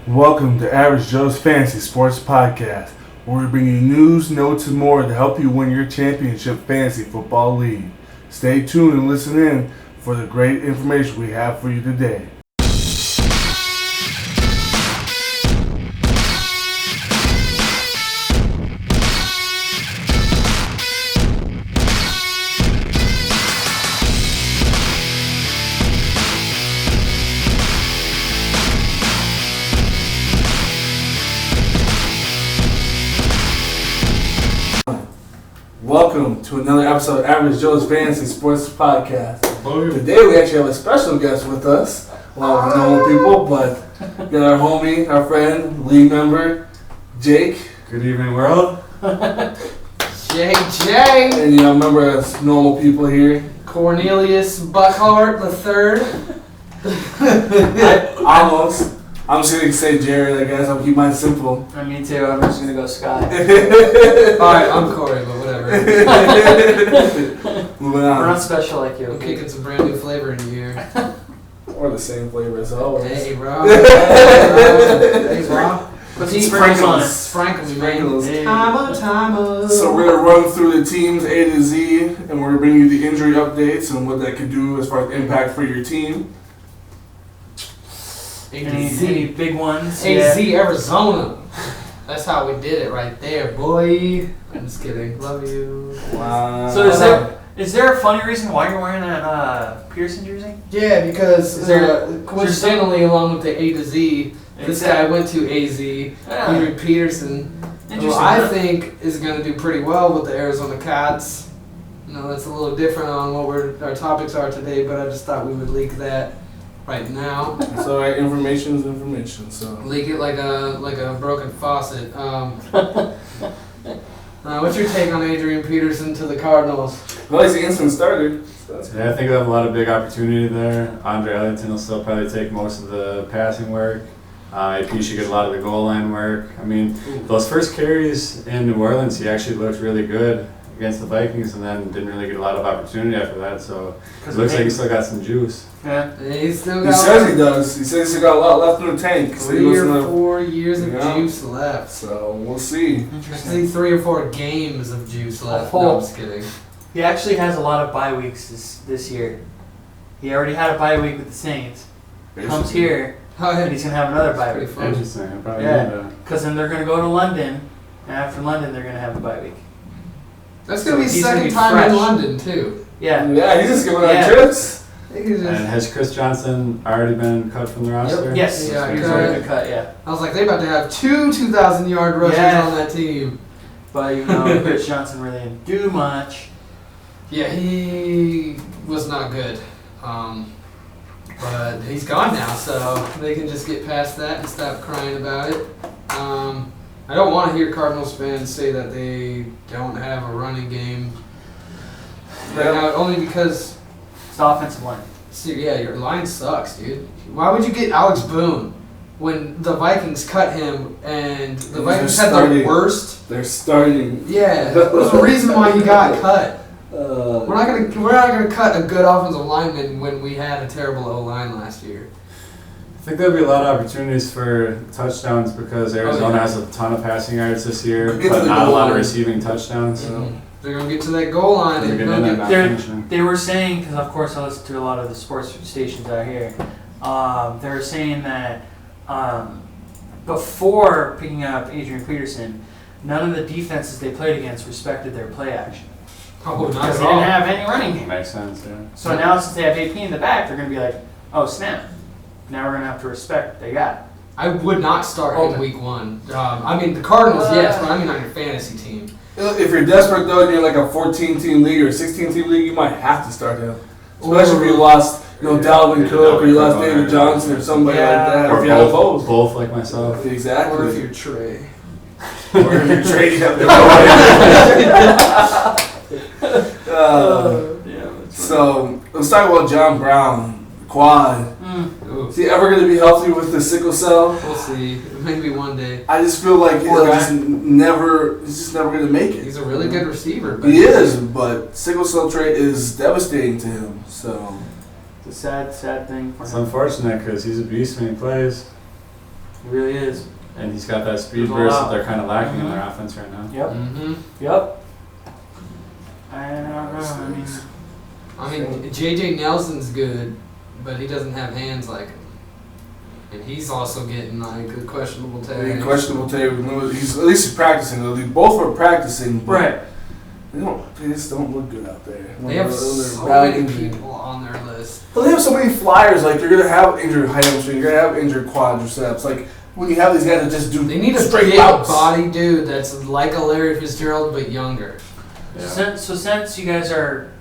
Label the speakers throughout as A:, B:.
A: Welcome to Average Joe's Fantasy Sports Podcast, where we bring you news, notes, and more to help you win your championship fantasy football league. Stay tuned and listen in for the great information we have for you today. Welcome to another episode of Average Joe's Fantasy Sports Podcast. Today we actually have a special guest with us. A lot of normal people, but we got our homie, our friend, league member, Jake.
B: Good evening, world.
C: JJ.
A: And remember us normal people here.
C: Cornelius Buckhart III.
A: Almost. I'm just going to say Jared, I guess. I'll keep mine simple.
D: Me too. I'm just gonna go Sky.
C: Alright, I'm Corey, but whatever.
A: Moving
D: We're
A: on.
D: not special like you.
C: I'm kicking some brand new flavor in here.
A: Or the same flavor as always.
C: Hey, bro. Hey, bro.
D: Put some sprinkles on it.
C: Sprinkles, man.
A: Sprinkles.
D: Hey.
C: Timer.
A: So we're going to run through the teams A to Z, and we're going to bring you the injury updates and what that could do as far as impact for your team.
D: Any big ones?
C: AZ Arizona. That's how we did it right there, boy. I'm just kidding. Love you.
A: Wow.
D: So is there a funny reason why you're wearing that Pearson jersey?
C: Yeah, because
D: Is there-
C: coincidentally, along with the A to Z, this guy went to AZ,
D: Yeah.
C: Henry Peterson, who
D: Interesting.
C: I think is going to do pretty well with the Arizona Cats. You know, that's a little different on what our topics are today, but I just thought we would leak that right now.
A: So information is information. So
C: Leak it like a broken faucet. What's your take on Adrian Peterson to the Cardinals?
A: well, he's the instant starter. So that's
B: Yeah, I think we have a lot of big opportunity there. Andre Ellington will still probably take most of the passing work. AP should get a lot of the goal line work. I mean, those first carries in New Orleans, he actually looked really good against the Vikings, and then didn't really get a lot of opportunity after that. So it looks like he still got some juice.
D: Yeah.
C: He's still
A: He
C: got
A: says he does. He says he's got a lot left in the tank. So, he
C: 3
A: was
C: or
A: gonna,
C: 4 years of
A: Yeah.
C: juice left.
A: so we'll see.
C: Actually, 3 or 4 games of juice left. No,
D: Oh.
C: I'm just kidding.
D: He actually has a lot of bye weeks this year. He already had a bye week with the Saints. Comes here, and he's gonna have another bye week.
C: Pretty fun.
B: Interesting. I probably
D: Yeah.
B: need that.
D: Because then they're gonna go to London, and after London they're gonna have a bye week.
C: That's gonna be
D: So
C: his
D: he's gonna
C: second
D: be
C: time in
D: fresh.
C: London too.
D: Yeah.
A: Yeah, he's just giving out
D: Yeah.
A: trips.
C: I think he's
B: And
C: just,
B: has Chris Johnson already been cut from the roster?
D: Yes.
C: Yeah,
D: he's
C: cut.
D: already been cut. Yeah.
C: I was like, they about to have 2 2,000-yard rushers
D: Yeah.
C: on that team.
D: But even though Chris Johnson really didn't do much.
C: Yeah, he was not good. But he's gone now, so they can just get past that and stop crying about it. I don't want to hear Cardinals fans say that they don't have a running game right now, only because,
D: It's the offensive line.
C: see, yeah, your line sucks, dude. Why would you get Alex Boone when the Vikings cut him and the
A: They're
C: Vikings had
A: starting.
C: the worst?
A: They're starting.
C: Yeah, there's a reason why he got cut.
A: Uh,
C: We're not gonna cut a good offensive lineman when we had a terrible O line last year.
B: I think there'll be a lot of opportunities for touchdowns because Arizona has a ton of passing yards this year,
A: Get to
B: but
A: the
B: not a
A: goal
B: lot of
A: line.
B: receiving touchdowns.
C: They're gonna get to that goal line
B: They're
C: and
B: getting
C: they'll
B: in
C: get.
B: that
D: They're-
B: finishing.
D: They were saying, because of course I listen to a lot of the sports stations out here, they were saying that before picking up Adrian Peterson, none of the defenses they played against respected their play action.
C: Oh, not
D: Because
C: at
D: they didn't
C: all.
D: have any running game.
B: Makes sense, yeah.
D: So now since they have AP in the back, they're going to be like, oh snap, now we're going to have to respect what they got.
C: I would not start
D: Okay.
C: in week 1. I mean the Cardinals, yes, but I mean on your fantasy team.
A: if you're desperate though, and you're like a 14-team league or a 16-team league, you might have to start him. Especially if you lost, Dalvin Cook or you lost David Johnson or somebody like that.
B: Or
A: If you have
B: both like myself.
C: Or if
A: Exactly.
C: you're Trey.
A: Or if you're trading up So let's talk about John Brown, quad.
C: Ooh,
A: Is he ever going to be healthy with the sickle cell?
C: we'll see. Maybe one day.
A: I just feel like
C: Poor guy.
A: he's just never going to make it.
C: He's a really good receiver. But
A: He is, but sickle cell trait is devastating to him. So
D: It's a sad thing for
B: It's
D: him.
B: unfortunate because he's a beast when he plays.
D: He really is.
B: And he's got that speed
D: There's a
B: burst
D: lot.
B: that they're kind of lacking in their offense right now.
D: Yep.
C: Mm-hmm.
D: Yep. I don't know.
C: I mean, J.J. Nelson's good, but he doesn't have hands like him. And he's also getting like a questionable tag.
A: Questionable tag. He's at least he's practicing. Though. They both are practicing, but
D: Right.
A: they just don't look good out there.
C: They have
A: They're
C: so
A: bad
C: many
A: injury.
C: people on their list.
A: But they have so many flyers. Like, you're gonna have injured hamstring. You're gonna have injured quadriceps. Like, when you have these guys that just do
C: They need a
A: straight
C: big
A: outs.
C: body dude that's like a Larry Fitzgerald but younger.
B: Yeah.
D: So since you guys are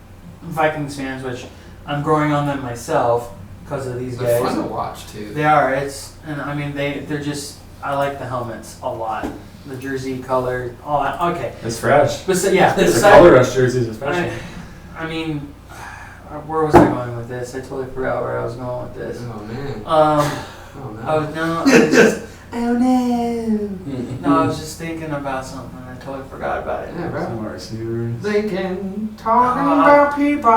D: Vikings fans, which I'm growing on them myself because of these
C: They're
D: guys.
C: fun to watch too.
D: They are. And I mean they're just. I like the helmets a lot. The jersey color, all that. Okay.
B: It's fresh.
D: But yeah,
B: The
D: beside-
B: color rush jerseys especially.
D: I mean, where was I going with this? I totally forgot where I was going with this.
C: Oh man.
D: Oh no, I was just thinking about something. I totally forgot about it.
C: Yeah, bro.
B: Some wide receivers.
C: Thinking, talking about people.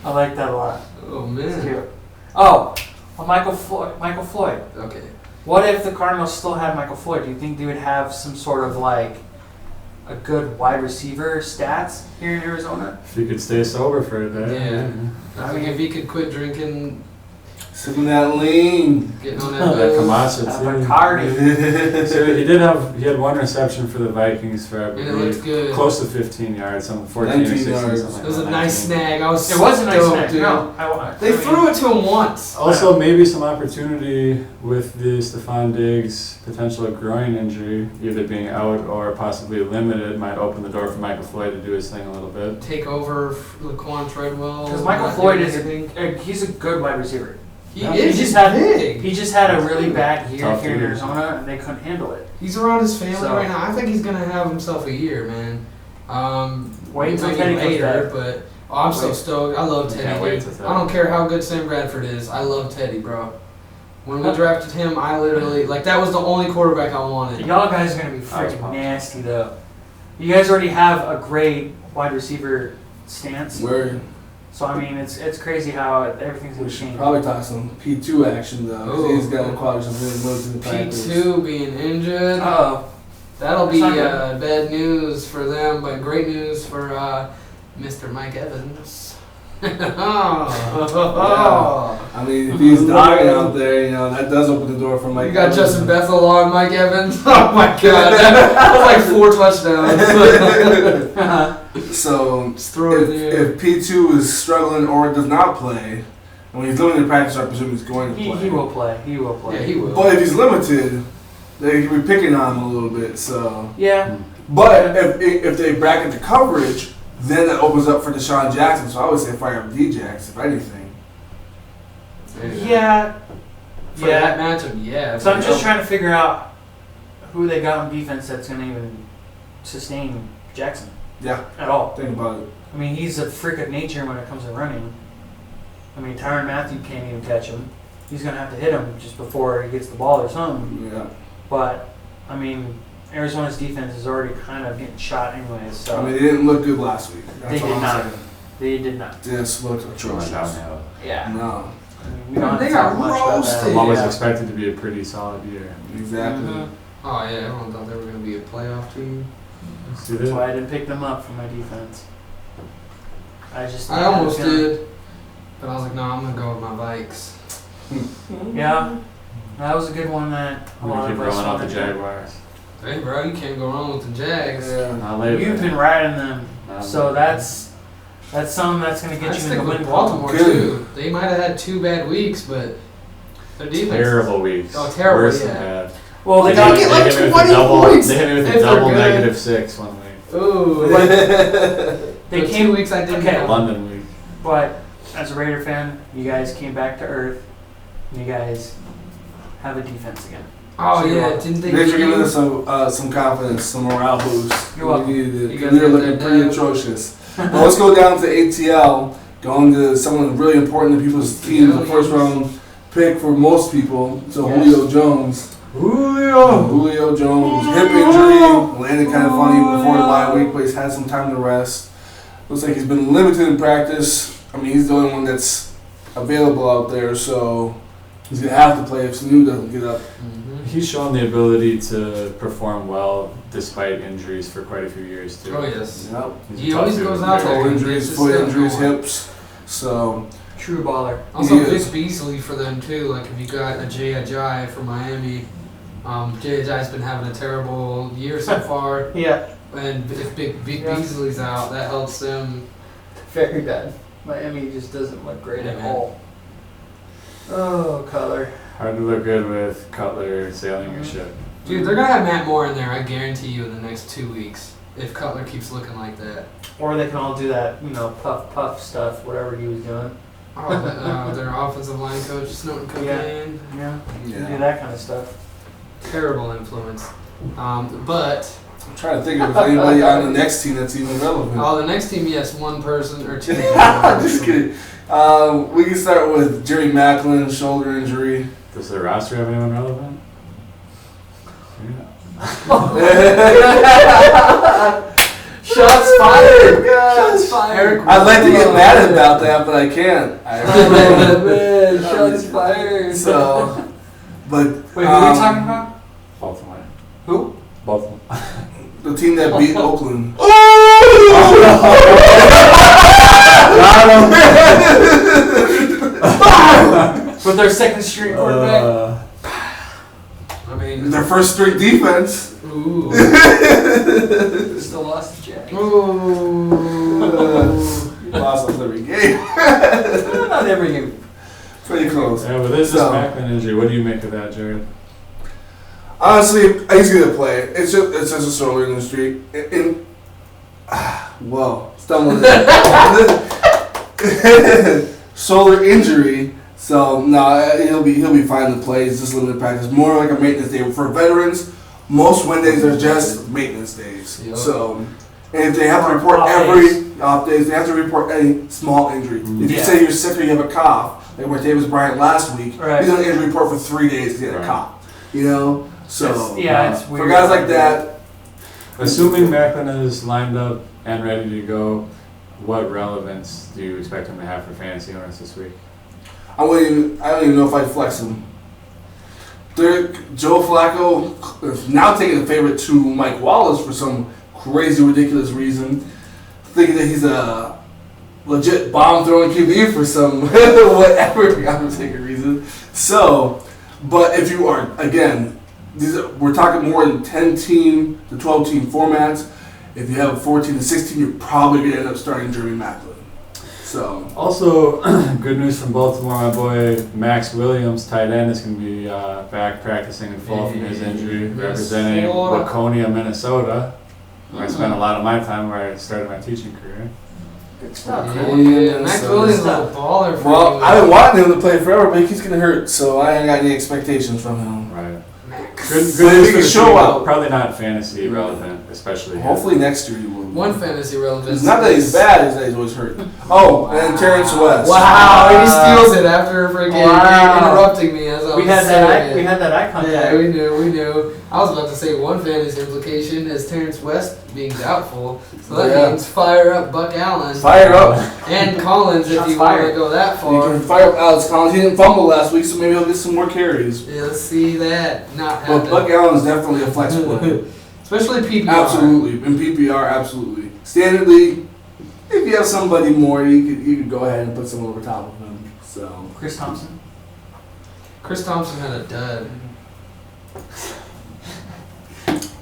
D: I like that a lot.
C: Oh
D: It's
C: man.
D: cute. Oh, Michael Floyd.
C: Okay.
D: What if the Cardinals still had Michael Floyd? Do you think they would have some sort of like a good wide receiver stats here in Arizona?
B: If you could stay sober for a day.
C: Yeah. I mean, if he could quit drinking,
A: Sipping that lean.
C: getting on that
B: That
C: booze,
B: Kamasa
D: Bacardi.
B: So he had one reception for the Vikings for I
C: and it
B: believe
C: looked good.
B: close to 15 yards, something 14 or
A: 19
B: 16.
A: yards.
B: Something
C: It was
B: like
C: a
B: that,
C: nice
B: 19.
C: snag. I was
D: It was a nice
C: stoked,
D: snag.
C: dude.
D: No,
C: They threw it to him once.
B: Also, maybe some opportunity with the Stephon Diggs potential groin injury, either being out or possibly limited, might open the door for Michael Floyd to do his thing a little bit.
C: Take over Laquan Treadwell.
D: Because Michael
C: not
D: Floyd
C: doing
D: is
C: anything.
D: he's a good wide receiver.
C: He
B: Yeah,
C: is.
D: he
C: He's
D: just had-
C: big.
D: He just had a really bad year
B: Tough
D: here in
B: year.
D: Arizona, and they couldn't handle it.
C: He's around his family
D: So-
C: right now. I think he's gonna have himself a year, man.
D: Wait until
C: maybe
D: Teddy comes
C: later,
D: back.
C: but I'm so
D: Wait.
C: stoked. I love
B: You
C: Teddy.
B: can't wait
C: dude.
B: till Teddy.
C: I don't care how good Sam Bradford is. I love Teddy, bro. When we drafted him, I literally that was the only quarterback I wanted.
D: Y'all guys are gonna be
B: I was
D: freaking
B: pumped.
D: nasty though. You guys already have a great wide receiver stance,
A: Where
D: so I mean it's crazy how everything's
A: we
D: gonna
A: should
D: change.
A: probably talk some P2 action though. 'Cause
C: Ooh.
A: He's got a quadriceps really moved to the practice.
C: P2 being injured.
D: Oh,
C: That'll be
D: That's not
C: bad news for them, but great news for Mr. Mike Evans.
A: I mean, if he's dying out there, that does open the door for Mike.
C: You got
A: Evans.
C: Justin Bethel on Mike Evans. Oh my God, that was like 4 touchdowns.
A: So
C: Just throw it in the air.
A: if P2 is struggling or does not play, and when he's limited practice, I presume he's going to play.
D: he will play. He will play.
C: Yeah, he will.
A: But if he's limited, they can be picking on him a little bit. So,
D: Yeah.
A: but if they bracket the coverage, then that opens up for Deshaun Jackson. So I would say fire up D-Jax if anything.
D: Yeah.
C: For that matchup, yeah.
D: So I'm just trying to figure out who they got on defense that's gonna even sustain Jackson
A: Yeah,
D: at all.
A: think about it.
D: I mean, he's a freak of nature when it comes to running. I mean, Tyrann Mathieu can't even catch him. He's gonna have to hit him just before he gets the ball or something.
A: Yeah,
D: But I mean, Arizona's defense is already kind of getting shot anyways. So
A: I mean, they didn't look good last week. That's
D: They
A: all
D: did
A: I'm
D: not.
A: saying.
D: they did not.
A: This looked
B: Going
A: atrocious.
B: downhill.
D: Yeah.
A: No,
D: I mean, we don't have
C: They
D: to
C: got
D: talk much about
C: roasted.
D: that.
B: What was
D: Yeah.
B: expected to be a pretty solid year.
A: exactly.
D: Mhm.
C: Oh yeah, everyone thought they were gonna be a playoff team.
B: Let's do
D: That's
B: that.
D: why I didn't pick them up for my defense.
C: I almost did, but I was like, no, I'm gonna go with my Vikes.
D: Yeah. That was a good one that a
B: I'm
D: lot
B: gonna keep
D: of us
B: rolling out the
D: wanted.
B: Jaguars.
C: Hey, bro, you can't go wrong with the Jags.
A: Yeah.
B: Not lately.
D: You've been riding them,
B: Not
D: so
B: lately.
D: that's something that's going to get
C: I
D: you in
C: stick
D: the
C: with
D: win
C: Baltimore
A: Good.
C: too. They might have had 2 bad weeks, but their defense.
B: Terrible weeks.
C: Oh, terrible,
B: Worse
C: yeah.
B: than bad.
D: Well, they
C: They
D: got
C: get like
B: hit me with
C: 20
B: a double,
C: points
B: They hit me with
C: if
B: a
C: they're
B: double
C: good.
B: -6 one week.
C: Ooh,
D: they
C: the
D: came
C: 2 weeks I didn't
D: okay.
C: know.
B: London week.
D: But as a Raider fan, you guys came back to earth. You guys have a defense again.
C: Oh
D: So
C: yeah,
D: you're-
C: didn't they?
A: Thanks for
C: beat
A: giving
C: you?
A: us some confidence, some morale boost.
D: You're welcome.
A: We needed it.
C: You
A: 'cause
C: guys
A: we were
C: got
A: looking
C: that
A: pretty
C: down?
A: atrocious. Well, let's go down to ATL, going to someone really important to people's teams, the first round pick for most people. So
D: Yes.
A: Julio Jones. Julio Jones, hip injury, landed kind of funny before the bye week, but he's had some time to rest. Looks like he's been limited in practice. I mean, he's the only one that's available out there, so He's going to have to play if Sanu doesn't get up.
B: He's shown the ability to perform well despite injuries for quite a few years too.
C: Oh yes.
A: Yep.
B: He's
C: He
B: a
C: always
B: tough
C: goes
B: dude.
C: out there.
A: Toe injuries, foot injuries, hips. So,
D: True baller.
C: Also,
A: He
C: Vic
A: is.
C: Beasley for them too. Like if you got a Jay Ajayi from Miami, Jay Ajayi's been having a terrible year so far,
D: Yeah,
C: and if Big
D: Yeah.
C: Beasley's out, that helps them.
D: very bad. Miami just doesn't look great
C: Yeah,
D: at
C: man.
D: all. Oh, Cutler.
B: Hard to look good with Cutler sailing your ship.
C: Dude, they're gonna have Matt Moore in there. I guarantee you in the next 2 weeks if Cutler keeps looking like that.
D: Or they can all do that, puff stuff, whatever he was doing.
C: Oh, their offensive line coach snorting cocaine.
D: Yeah, you can
A: Yeah.
D: do that kind of stuff.
C: Terrible influence. But
A: I'm trying to think if there's anybody on the next team that's even relevant.
C: the next team, yes, one person or two.
A: Just kidding. We can start with Jerry Macklin, shoulder injury.
B: Does the roster have anyone relevant?
D: Shots fired! Shots fired!
A: I'd like to get mad about that, but I can't.
D: Man, shots fired!
A: So, but
C: Wait, who are we talking about?
B: Baltimore.
C: Who?
B: Baltimore.
A: the team that beat Oakland.
D: With their second string quarterback.
C: I mean,
A: Their first straight defense.
C: ooh.
D: Still lost to Jack.
C: Ooh.
A: Lost us every game.
D: Not every game.
A: Pretty close.
B: Yeah, but this
A: So-
B: Macklin injury. What do you make of that, Jared?
A: Honestly, he's gonna play. It's just a shoulder injury. Whoa, stumbling. Shoulder injury. So no, he'll be fine to play. It's just limited practice, more like a maintenance day for veterans. Most Wednesdays are just maintenance days.
C: Yep.
A: So, and if they have to report off days, they have to report any small injury. If you
D: Yeah.
A: say you're sick or you have a cough, like Martavis Bryant last week,
D: Right.
A: he's on an injury report for 3 days because he had a
B: Right.
A: cough. You know, so
D: It's
A: for
D: weird.
A: guys like that,
B: Assuming Macklin is lined up and ready to go, what relevance do you expect him to have for fantasy owners this week?
A: I don't even know if I'd flex him. Joe Flacco is now taking a favorite to Mike Wallace for some crazy, ridiculous reason, thinking that he's a legit bomb throwing QB for some whatever godforsaken reason. So, but if you are again, we're talking more than 10-team to 12-team formats. If you have a 14 to 16, you're probably going to end up starting Jeremy Macklin. So,
B: Also, good news from Baltimore. My boy Max Williams, tight end, is going to be back practicing in full from his injury, representing
C: Minnesota.
B: Waconia, Minnesota, where I spent a lot of my time where I started my teaching career.
D: Good stuff.
C: Yeah, Max Williams is a baller for
A: well,
C: you.
A: I've been wanting him to play forever, but he's going to hurt, so I ain't got any expectations from him.
B: Right.
C: Max.
B: Good
A: But if
B: news
A: he
B: for
A: can
B: the
A: show
B: team,
A: out.
B: Probably not fantasy relevant, especially him.
A: Hopefully next year he will.
C: One fantasy relevance.
A: It's not that he's bad, it's that he's always hurt. Oh, and then Terrence West.
C: Wow, he steals it after freaking
D: Wow.
C: interrupting me as I was
D: We had
C: saying
D: that.
C: it.
D: We had that eye contact.
C: Yeah, we knew. I was about to say one fantasy implication is Terrence West being doubtful, so that
A: Yeah.
C: means fire up Buck Allen
A: Fire up.
C: and Collins if
D: Shots
C: you want to
D: fired.
C: go that
A: You
C: far.
A: can fire up Alex Collins. He didn't fumble last week, so maybe he'll get some more carries.
C: Yeah, let's see that not
A: But
C: happen.
A: Buck Allen is definitely a flex player.
C: Especially PPR.
A: Absolutely. In PPR, absolutely. Standard league, if you have somebody more, you could go ahead and put someone over top of him. So
D: Chris Thompson.
C: Chris Thompson had a dud.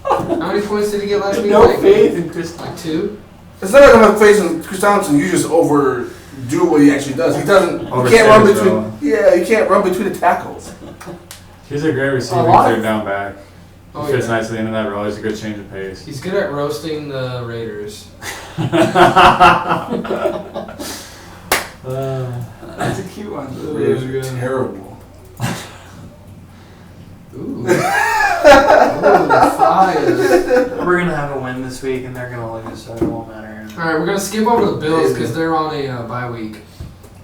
C: How many points did he get last week?
D: No
C: Like-
D: faith in Chris Thompson.
C: Like 2?
A: it's not like I'm not facing Chris Thompson. You just overdo what he actually does. He doesn't. You can't run
B: Overstays,
A: between.
B: though.
A: Yeah, you can't run between the tackles.
B: He's a great receiving
D: lot of-
B: third down back. He
C: Oh,
B: fits
C: yeah.
B: nicely into that role. He's a good change of pace.
C: He's good at roasting the Raiders.
D: That's a cute one.
A: Raiders are terrible.
C: Ooh. Ooh, fire.
D: We're gonna have a win this week, and they're gonna lose, so it won't matter.
C: Alright, we're going to skip over the Bills because they're on a bye week.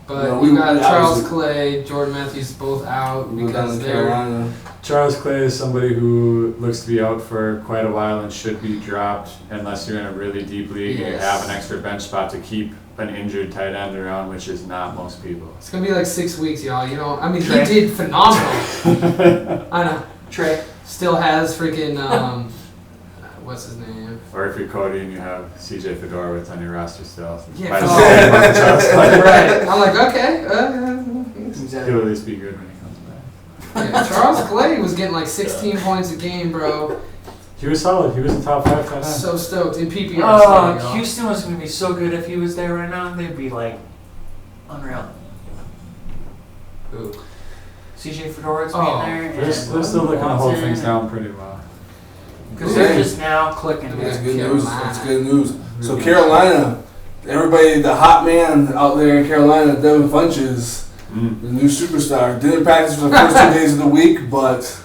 C: But
A: No,
C: we
A: we-
C: got
A: we
C: Charles
A: obviously-
C: Clay, Jordan Matthews both out
A: We'll go down
C: because
A: to
C: they're.
A: Carolina.
B: Charles Clay is somebody who looks to be out for quite a while and should be dropped unless you're in a really deep league and you
C: Yes.
B: have an extra bench spot to keep an injured tight end around, which is not most people.
C: It's gonna be like 6 weeks, y'all. You know, I mean,
D: Trey.
C: he did phenomenal. I know.
D: Trey.
C: Still has freaking what's his name?
B: Or if you're Cody and you have CJ Fedorowicz on your roster still.
C: Yeah,
B: might as
C: oh.
B: well give him a chance.
C: Right. I'm like, okay.
B: He'll at least be good when he comes back.
C: Yeah, Charles Clay was getting like 16 points a game, bro.
B: He was solid. He was in top 5 tight end.
C: So stoked in PPR.
D: Oh,
C: y'all.
D: Houston was going to be so good if he was there right now. They'd be like unreal.
C: Who?
D: CJ Fedorowicz
C: Oh,
D: being there.
B: They're still looking to hold things down pretty well.
D: Because they're just now clicking.
C: Yeah.
A: That's good news. That's good news. So Carolina, everybody, the hot man out there in Carolina, Devin Funches, the new superstar, didn't practice for the first 2 days of the week, but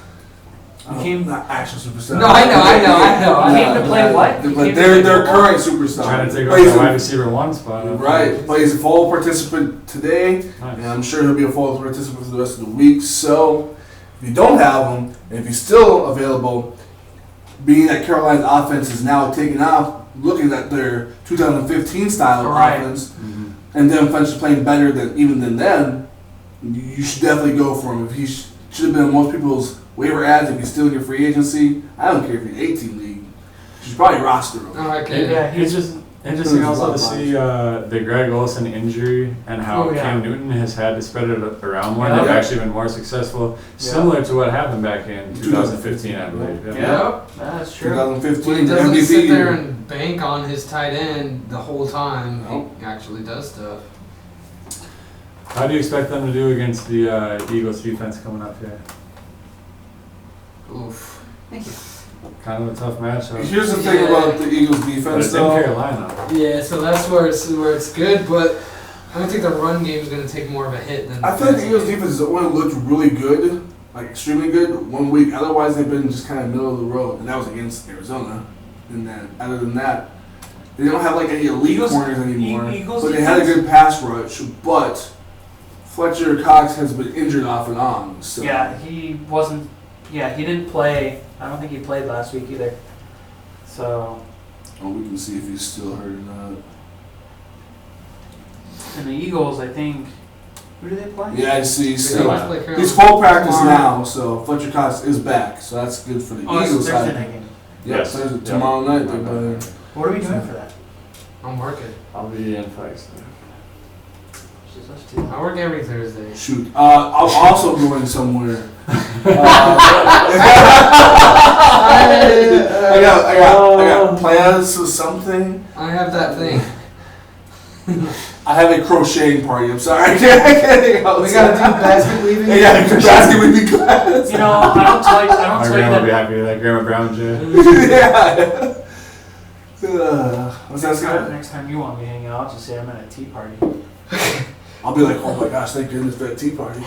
A: not actual superstar.
C: No, I know.
D: He came to play what? He
A: But
D: came to
A: they're
D: play
A: their
D: what?
A: current superstar.
B: Trying to take over
A: Plays
B: the
A: a-
B: wide receiver 1 spot.
A: Right, plays a full participant today, and I'm sure he'll be a full participant for the rest of the week. So, if you don't have him, and if he's still available, being that Carolina's offense is now taking off, looking at their 2015 style of
D: Right.
A: offense, and then Funch is playing better than them, you should definitely go for him. If he should have been on most people's waiver ads, if he's still in your free agency, I don't care if he's 18 league, you should probably roster him.
C: Oh, okay.
D: Yeah,
B: It's just interesting also to see the Greg Olsen injury and how
D: Oh, yeah.
B: Cam Newton has had to spread it around more.
D: Yeah.
B: They've actually been more successful,
D: Yeah.
B: similar to what happened back in 2015, I believe.
D: Yeah, that's true.
A: 2015
C: When he doesn't
A: MVP
C: sit there
A: year.
C: and bank on his tight end the whole time,
A: Nope.
C: he actually does stuff.
B: How do you expect them to do against the Eagles defense coming up here?
C: Oof.
B: Kind of a tough matchup.
A: Here's the thing about the Eagles
B: But
A: defense,
B: it's in
A: though.
B: Carolina.
C: Yeah, so that's where it's good, but I don't think the run game is going to take more of a hit than.
A: I feel like the Eagles defense has only looked really good, like extremely good, 1 week. Otherwise, they've been just kind of middle of the road, and that was against Arizona. And then, other than that, they don't have like any elite
D: Eagles-
A: corners anymore.
D: Eagles
A: But they had a
D: defense-
A: good pass rush. But Fletcher Cox has been injured off and on. So
D: Yeah, he wasn't. Yeah, he didn't play. I don't think he played last week either. So,
A: well, we can see if he's still hurt or not.
D: and the Eagles, I think. Who do they play?
A: Yeah, I see.
C: They
A: So
C: always play Carolina.
A: he's full practice
C: Tomorrow.
A: now. So Fletcher Cox is back. So that's good for the
D: Oh, it's
A: Eagles
D: Thursday
A: side.
D: night game.
A: Yep, Thursday, tomorrow night. They're playing.
D: What are we doing for that?
C: I'm working.
B: I'll be in Fikes.
D: Just us two.
C: I work every Thursday.
A: Shoot. I'm also going somewhere. I got plans for something.
C: I have that thing.
A: I have a crocheting party. I'm sorry. I can't go.
C: We gotta do basket weaving.
A: I got a basket weaving class.
D: You know, I don't tell you. I
B: My
D: don't tell
B: grandma
D: you
B: will be
D: that.
B: happy with that. Grandma Brown J.
A: Yeah. What's that?
D: Next time you want me to hang out, just say I'm at a tea party.
A: I'll be like, oh my gosh, thank goodness for that tea party.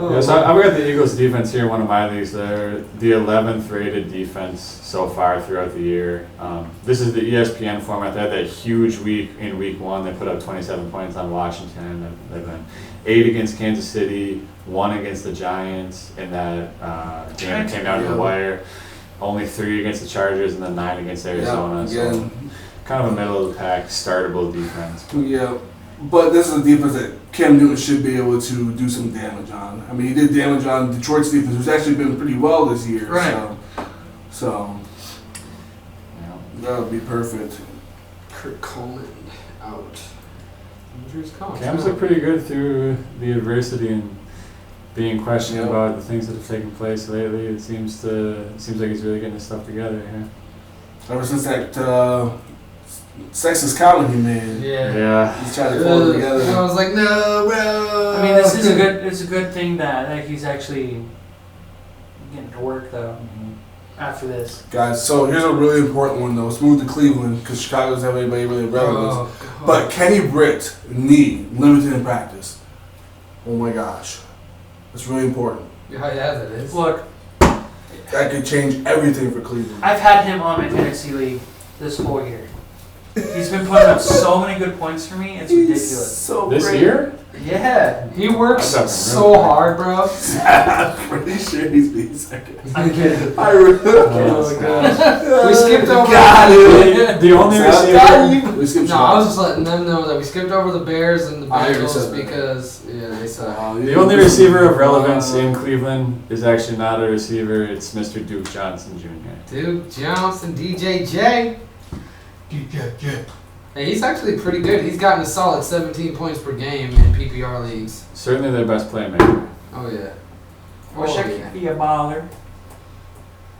C: Oh,
B: Yeah, so I've got the Eagles defense here in one of my leagues. They're the 11th rated defense so far throughout the year. This is the ESPN format. They had that huge week in week 1. They put up 27 points on Washington. They've been 8 against Kansas City, 1 against the Giants in that game that came down to the wire. Only 3 against the Chargers and then 9 against Arizona.
A: Yeah,
B: So kind of a middle of the pack, startable defense.
A: yeah. But this is a defense that Cam Newton should be able to do some damage on. I mean, he did damage on Detroit's defense, who's actually been pretty well this year.
C: Right.
A: So that would be perfect.
C: Kurt Coleman out. Injuries come.
B: Cam's looked pretty good through the adversity and being questioned
A: Yeah.
B: about the things that have taken place lately. It seems like he's really getting his stuff together here.
A: Ever since that sexist comment he made,
C: Yeah.
A: he's trying to pull it
C: And I
A: together.
C: was like, no, bro.
D: I mean, this is a good. It's a good thing that he's actually getting to work though. After this,
A: Guys, so here's a really important one though. Let's move to Cleveland because Chicago doesn't have anybody really relevant.
C: Oh, God.
A: But Kenny Britt, knee, limited in practice. Oh my gosh. That's really important.
C: Yeah, that is.
D: look,
A: That could change everything for Cleveland.
D: I've had him on my fantasy league this whole year. He's been putting up so many good points for me. It's ridiculous.
A: So
B: This
A: great.
B: year?
D: Yeah.
C: He works
B: That's
C: so
B: really
C: hard, bro.
A: I'm pretty sure he's being second.
D: I get
A: I really
C: Oh my gosh. We skipped over.
A: Got it.
B: The only receiver.
A: We skipped
C: No, I was just letting them know that we skipped over the Bears and the
A: I already
C: Bengals
A: said that.
C: because they suck.
B: The only receiver of relevance in Cleveland is actually not a receiver. It's Mr. Duke Johnson Jr.
C: Duke Johnson, DJJ. Hey, he's actually pretty good. He's gotten a solid 17 points per game in PPR leagues.
B: Certainly their best playmaker.
C: Oh yeah.
D: Wish I could be a baller.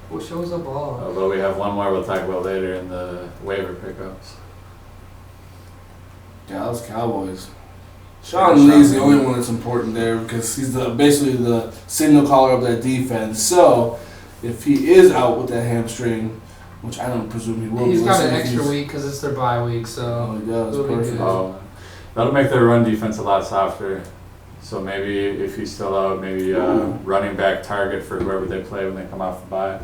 C: What shows up all?
B: Although we have one more we'll talk about later in the waiver pickups.
A: Dallas Cowboys. Sean Lee's the only one that's important there because he's basically the signal caller of that defense. So if he is out with that hamstring, which I don't presume he will be.
C: He's got an
A: listening,
C: extra
A: he's-
C: week because it's their bye week,
A: Oh,
C: so
A: he does.
C: it'll be
A: Perfect.
C: good.
B: Oh, that'll make their run defense a lot softer. So maybe if he's still out, maybe running back target for whoever they play when they come off the bye.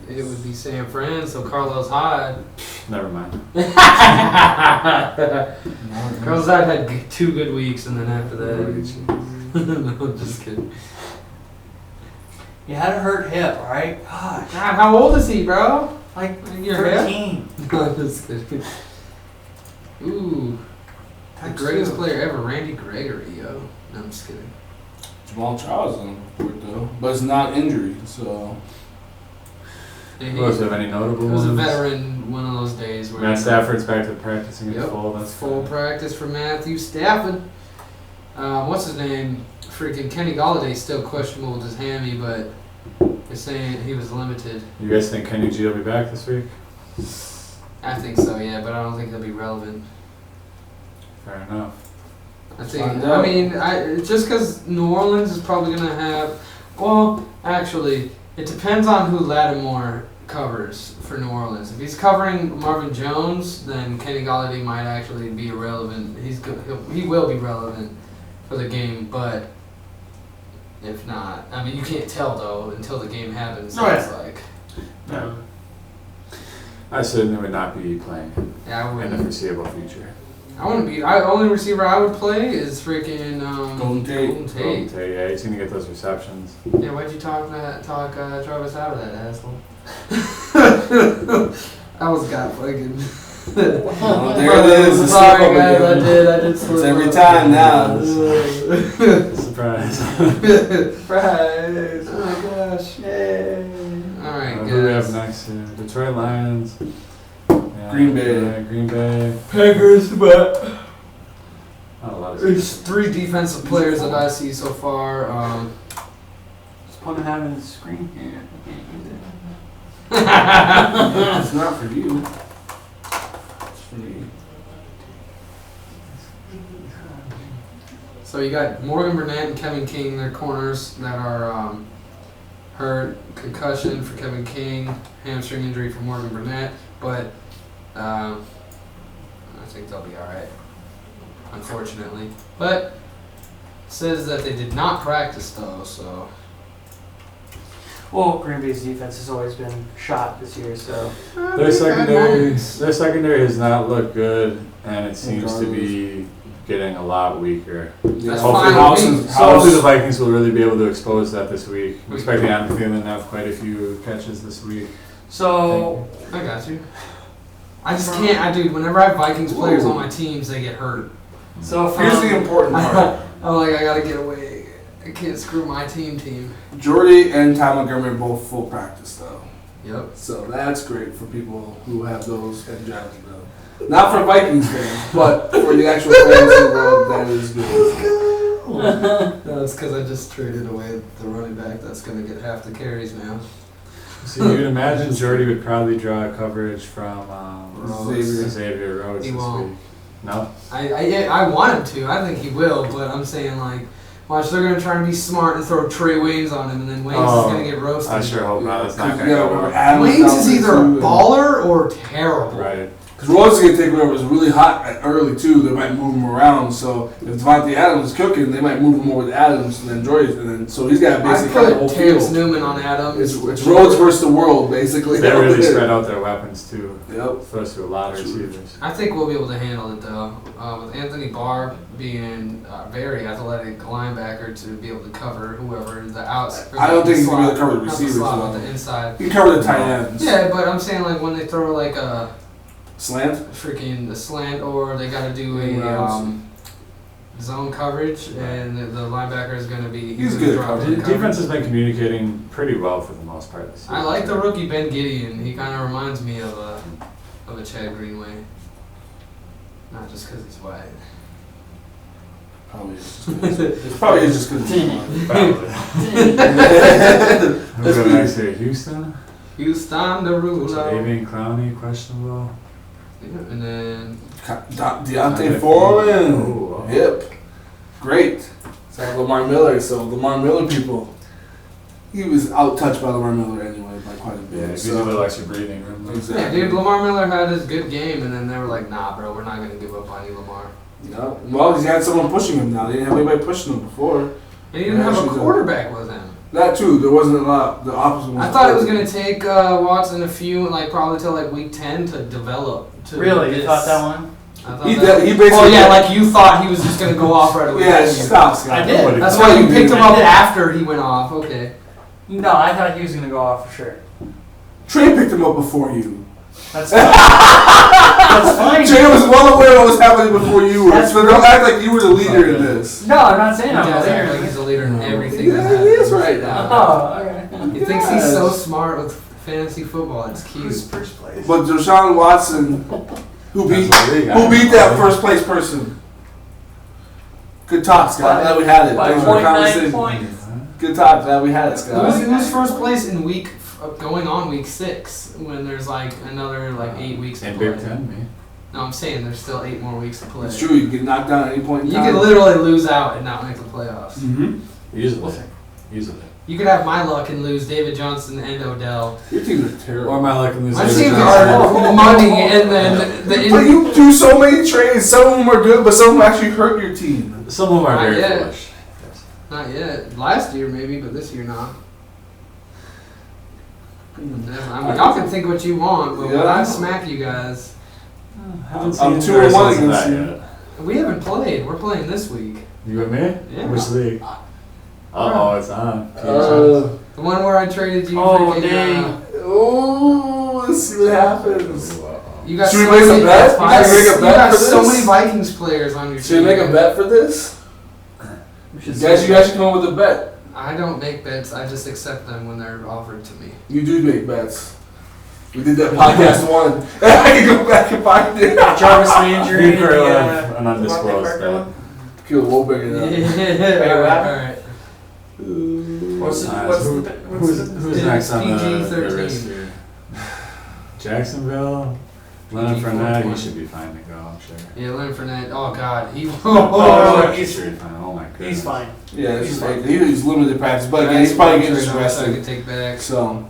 C: it would be San Fran, so Carlos Hyde.
B: Never mind.
C: Carlos Hyde had 2 good weeks, and then after that, no, just kidding.
D: You had a hurt hip, right? Gosh.
C: God, how old is he, bro?
D: Like
C: Your hip?
D: 13.
C: No, just kidding. Ooh, the greatest player ever, Randy Gregory, yo. No, I'm just kidding.
A: Jamal Charles on the board though, but it's not injury, so.
C: And
B: Who else have any notable
C: It was a
B: ones?
C: veteran one of those days where
B: Matt Stafford's back to practicing
C: Yep.
B: at full. That's
C: full
B: good.
C: practice for Matthew Stafford. What's his name? Freaking Kenny Galladay's still questionable with his hammy, but they're saying he was limited.
B: You guys think Kenny G will be back this week?
C: I think so, yeah, but I don't think he'll be relevant.
B: Fair enough.
C: I think.
A: Find
C: I
A: out.
C: mean, just because New Orleans is probably gonna have. Well, actually, it depends on who Lattimore covers for New Orleans. If he's covering Marvin Jones, then Kenny Galladay might actually be irrelevant. He will be relevant for the game, but if not, I mean, you can't tell though until the game happens.
D: Right.
C: It's like,
B: Yeah. I certainly would not be playing him
C: yeah, I
B: in the
C: wouldn't.
B: foreseeable future.
C: I wouldn't be. Only receiver I would play is freaking
A: Golden Tate.
C: Golden Tate.
B: Yeah, he's gonna get those receptions.
C: Yeah, why'd you talk Travis out of that, asshole? I was got fucking.
A: Oh, there it is. the
C: Sorry,
A: slip up
C: guys.
A: again.
C: I did slip
A: It's every
C: up.
A: time now.
B: Surprise.
D: Surprise.
C: Oh my gosh.
D: Yay.
C: All right,
B: Who do we have
C: guys.
B: next here? Detroit Lions. Yeah,
A: Green Bay.
B: yeah, Green Bay.
C: Packers, but
B: Not a lot of
C: there's 3 defensive players that I see so far.
D: What's the point of having the screen here? I can't use it.
A: It's not for you. It's for me.
C: So you got Morgan Burnett and Kevin King, their corners that are hurt. Concussion for Kevin King, hamstring injury for Morgan Burnett, but I think they'll be all right. Unfortunately, but it says that they did not practice though, so
D: Well, Green Bay's defense has always been shot this year, so.
B: Their secondary has not looked good, and it seems to be getting a lot weaker.
C: That's
B: Hopefully,
C: fine with me.
B: hopefully the Vikings will really be able to expose that this week. I'm expecting Adam Thielen to have quite a few catches this week.
D: So,
C: I got you. I just can't. Dude, whenever I have Vikings players on my teams, they get hurt.
A: Here's the important part.
C: I'm like, I gotta get away. I can't screw my team.
A: Jordy and Ty Montgomery are both full practice though.
C: Yep.
A: So that's great for people who have those in Jacksonville. Not for Vikings fans, but for the actual fantasy world, that is good.
C: No, it's because I just traded away the running back that's gonna get half the carries now.
B: So you'd imagine Jordy would probably draw coverage from
A: Xavier.
B: Xavier Rhodes
C: He
B: this
C: won't.
B: week. No?
C: I want him to. I think he will, but I'm saying like, watch, they're gonna try to be smart and throw Trey Waynes on him, and then Waynes is gonna get roasted.
B: I sure hope not. That's not going to
A: Yeah,
B: go
A: we're
B: well.
A: Adams
C: Waynes
A: down
C: is
A: there
C: either
A: too,
C: a baller or terrible.
B: Right.
A: Because Rhodes is going to take whoever was really hot early, too. They might move him around. So if Devontae Adams is cooking, they might move him over to Adams and then Joyce. And then, so he's got basically the whole
C: put Terrence
A: field.
C: Newman on Adams.
A: It's Rhodes versus the world, basically.
B: They really spread out their weapons, too.
A: Yep.
B: Throws to a lot of receivers.
C: I think we'll be able to handle it, though. With Anthony Barr being a very athletic linebacker to be able to cover whoever the outs.
A: I don't think he's going to be able to cover the
C: not
A: receivers.
C: slot,
A: though.
C: but the inside.
A: He can cover the tight ends.
C: Yeah, but I'm saying like when they throw like a
A: Slant?
C: freaking the slant, or they got to do a zone coverage, and the linebacker is going to be
A: He's
C: gonna
A: good
C: drop
A: coverage.
C: in
B: The
C: coverage.
B: defense has been communicating pretty well for the most part this season.
C: I like the rookie Ben Gideon. He kind of reminds me of a Chad Greenway. Not just because he's white.
A: Probably is just good. It probably is just good.
B: Who's going next here? Houston?
C: Houston Derulo.
B: Davian Clowney, questionable.
C: Yeah, and then
A: Deontay Foreman.
B: Oh,
A: Yep. Great. It's like Lamar Miller. So Lamar Miller people, he was out-touched by Lamar Miller anyway by quite a bit.
B: Yeah, he's a
A: so,
B: little extra breathing room.
A: exactly.
C: yeah, dude, Lamar Miller had his good game, and then they were like, "Nah, bro, we're not gonna give up on you, Lamar."
A: No. Well, he's had someone pushing him now. They didn't have anybody pushing him before.
C: And he didn't have a
A: Actually,
C: quarterback with him.
A: That too. There wasn't a lot. The opposite was.
C: I thought it was gonna take Watson a few, like probably till like week 10 to develop. To
D: Really?
C: this.
D: You thought that one?
C: I thought
A: He
C: that.
A: basically.
C: Oh yeah, like you thought he was just gonna go off right away.
A: Yeah, stop, Scott.
D: I did.
C: That's why you picked him
D: I
C: up
D: did.
C: after he went off. Okay.
D: No, I thought he was gonna go off for sure.
A: Trey picked him up before you.
D: That's fine. That's fine.
A: Trey was well aware of what was happening before you were.
D: That's
A: So don't act like you were the leader in this.
D: No, I'm not saying
C: He
D: I'm a
C: does act like
D: leader.
C: he's a leader in everything.
A: Yeah,
C: that
A: he is
C: happens.
A: right now.
D: Oh, okay.
C: He thinks he's so smart with fantasy football. It's
D: Who's
C: cute.
D: first place?
A: But Deshaun Watson, who beat that first place person? Good talk, Scott. Glad we had it.
D: By
A: Thanks for the
D: 0.9
A: conversation.
D: points.
A: Good talk. Glad we had it, Scott.
C: Who's first place in going on week 6 when there's like another like 8 weeks to
B: In
C: play?
B: Big Ten, me.
C: No, I'm saying there's still 8 more weeks to play.
A: It's true. You can get knocked down at any point in
C: You
A: time.
C: could literally lose out and not make the playoffs.
A: Mm-hmm.
B: Easily. Easily.
C: You could have my luck and lose David Johnson and Odell.
A: Your teams are terrible.
B: Or my luck and lose
C: My
B: David
C: teams
B: Johnson.
C: are money, and then
A: But you do so many trades. Some of them are good, but some of them actually hurt your team.
B: Some of them are
C: Not
B: very
C: yet.
B: foolish.
C: Not yet. Last year maybe, but this year not. I mean, y'all can think what you want, but when
A: Yeah.
C: I smack you guys,
B: Haven't
A: I'm
B: seen
A: 2-1
B: results of
A: against
B: that
A: you.
B: yet.
C: we haven't played. We're playing this week.
B: You and me?
C: Yeah.
B: Which league? Uh-oh, it's on.
C: The one where I traded you.
D: Oh,
C: freaking,
D: dang.
A: Oh, let's see what happens.
C: You got
A: Should we
C: so
A: make a
C: many,
A: bet?
C: You
A: Should we make a
C: you
A: bet
C: got
A: for
C: so
A: this?
C: many Vikings players on your
A: Should we
C: team.
A: make a bet for this? You guys should come up with a bet.
C: I don't make bets. I just accept them when they're offered to me.
A: You do make bets. We did that podcast one. I can go back and find it.
D: Jarvis Landry.
B: You
D: and
B: for
D: the,
B: an undisclosed
D: Parker
B: bet.
D: one?
A: Kill Wolberg
C: Yeah.
D: Wait, what?
C: Alright.
D: What's the,
B: Nice.
D: what's
B: Who-
D: the,
B: Who's next on the
C: PG-13.
B: list here? Jacksonville? Leonard Fournette, he should be fine to go, I'm sure.
C: Yeah, Leonard Fournette. Oh God, he.
B: Oh,
D: he's-
B: sure he's fine. Oh my god.
D: he's fine.
A: Yeah, he's limited practice, but again, he's probably getting just
C: I
A: rested.
C: could take back.
A: So,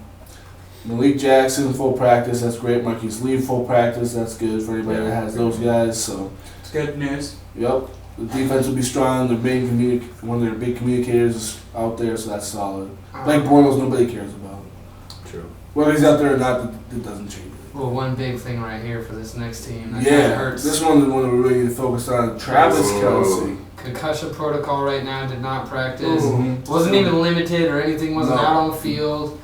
A: Malik Jackson, full practice, that's great. Marquise Lee, full practice, that's good for anybody that has those guys. So,
D: It's good news.
A: yep, the defense will be strong. Their main one of their big communicators is out there, so that's solid. Like Bortles, nobody cares about.
B: True.
A: Whether he's out there or not, it doesn't change.
C: Well, one big thing right here for this next team. That
A: Yeah,
C: hurts.
A: this one's the one we really need to focus on. Travis
B: Ooh.
A: Kelce.
C: Concussion protocol right now. Did not practice.
A: Mhm.
C: Wasn't even limited or anything. Wasn't
A: No.
C: out on the field.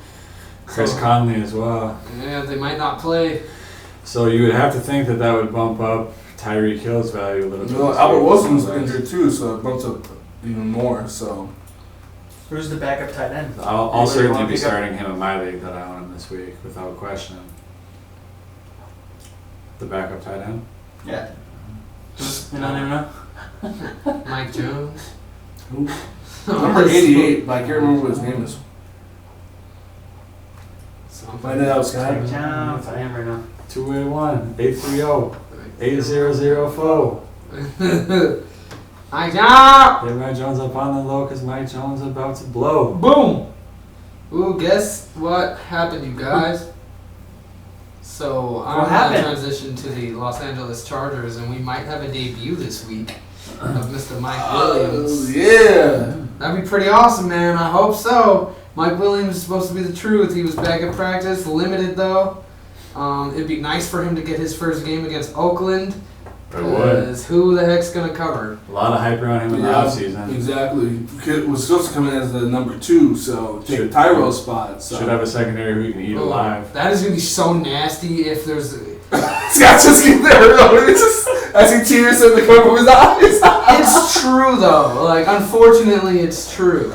B: Chris
C: So,
B: Conley as well.
C: yeah, they might not play.
B: So you would have to think that that would bump up Tyreek Hill's value a little bit.
A: Well, Albert Wilson's injured too, so it bumps up even more. So
D: Who's the backup tight end?
B: I'll
D: Anybody
B: certainly
D: wanna
B: be
D: pick up?
B: starting him in my league that I own him this week, without question. The backup tight end?
D: Yeah. You don't even know?
C: Mike Jones.
A: Who? Number 88, but I can't remember what his name is. Find it out, Scott.
D: Check down. I am right now.
B: 281-830-8004.
C: Mike Jones.
B: Get Mike Jones up on the low because Mike Jones is about to blow.
C: Boom. Ooh, guess what happened, you guys? So I'm
D: What
C: going to
D: happened?
C: transition to the Los Angeles Chargers, and we might have a debut this week of Mr. Mike Williams.
A: Yeah.
C: That'd be pretty awesome, man. I hope so. Mike Williams is supposed to be the truth. He was back at practice, limited though. It'd be nice for him to get his first game against Oakland.
B: It would.
C: Because who the heck's going to cover?
B: A lot of hype around him in the offseason.
A: Exactly. Kid was supposed to come in as the number 2, so take
B: Should-
A: Tyrell's spot. So.
B: Should have a secondary who you can eat
C: Oh,
B: alive.
C: that is going to be so nasty if there's...
A: Scott just get there. It's just, I see tears in the corner of his eyes.
C: It's true, though. Like, unfortunately, it's true.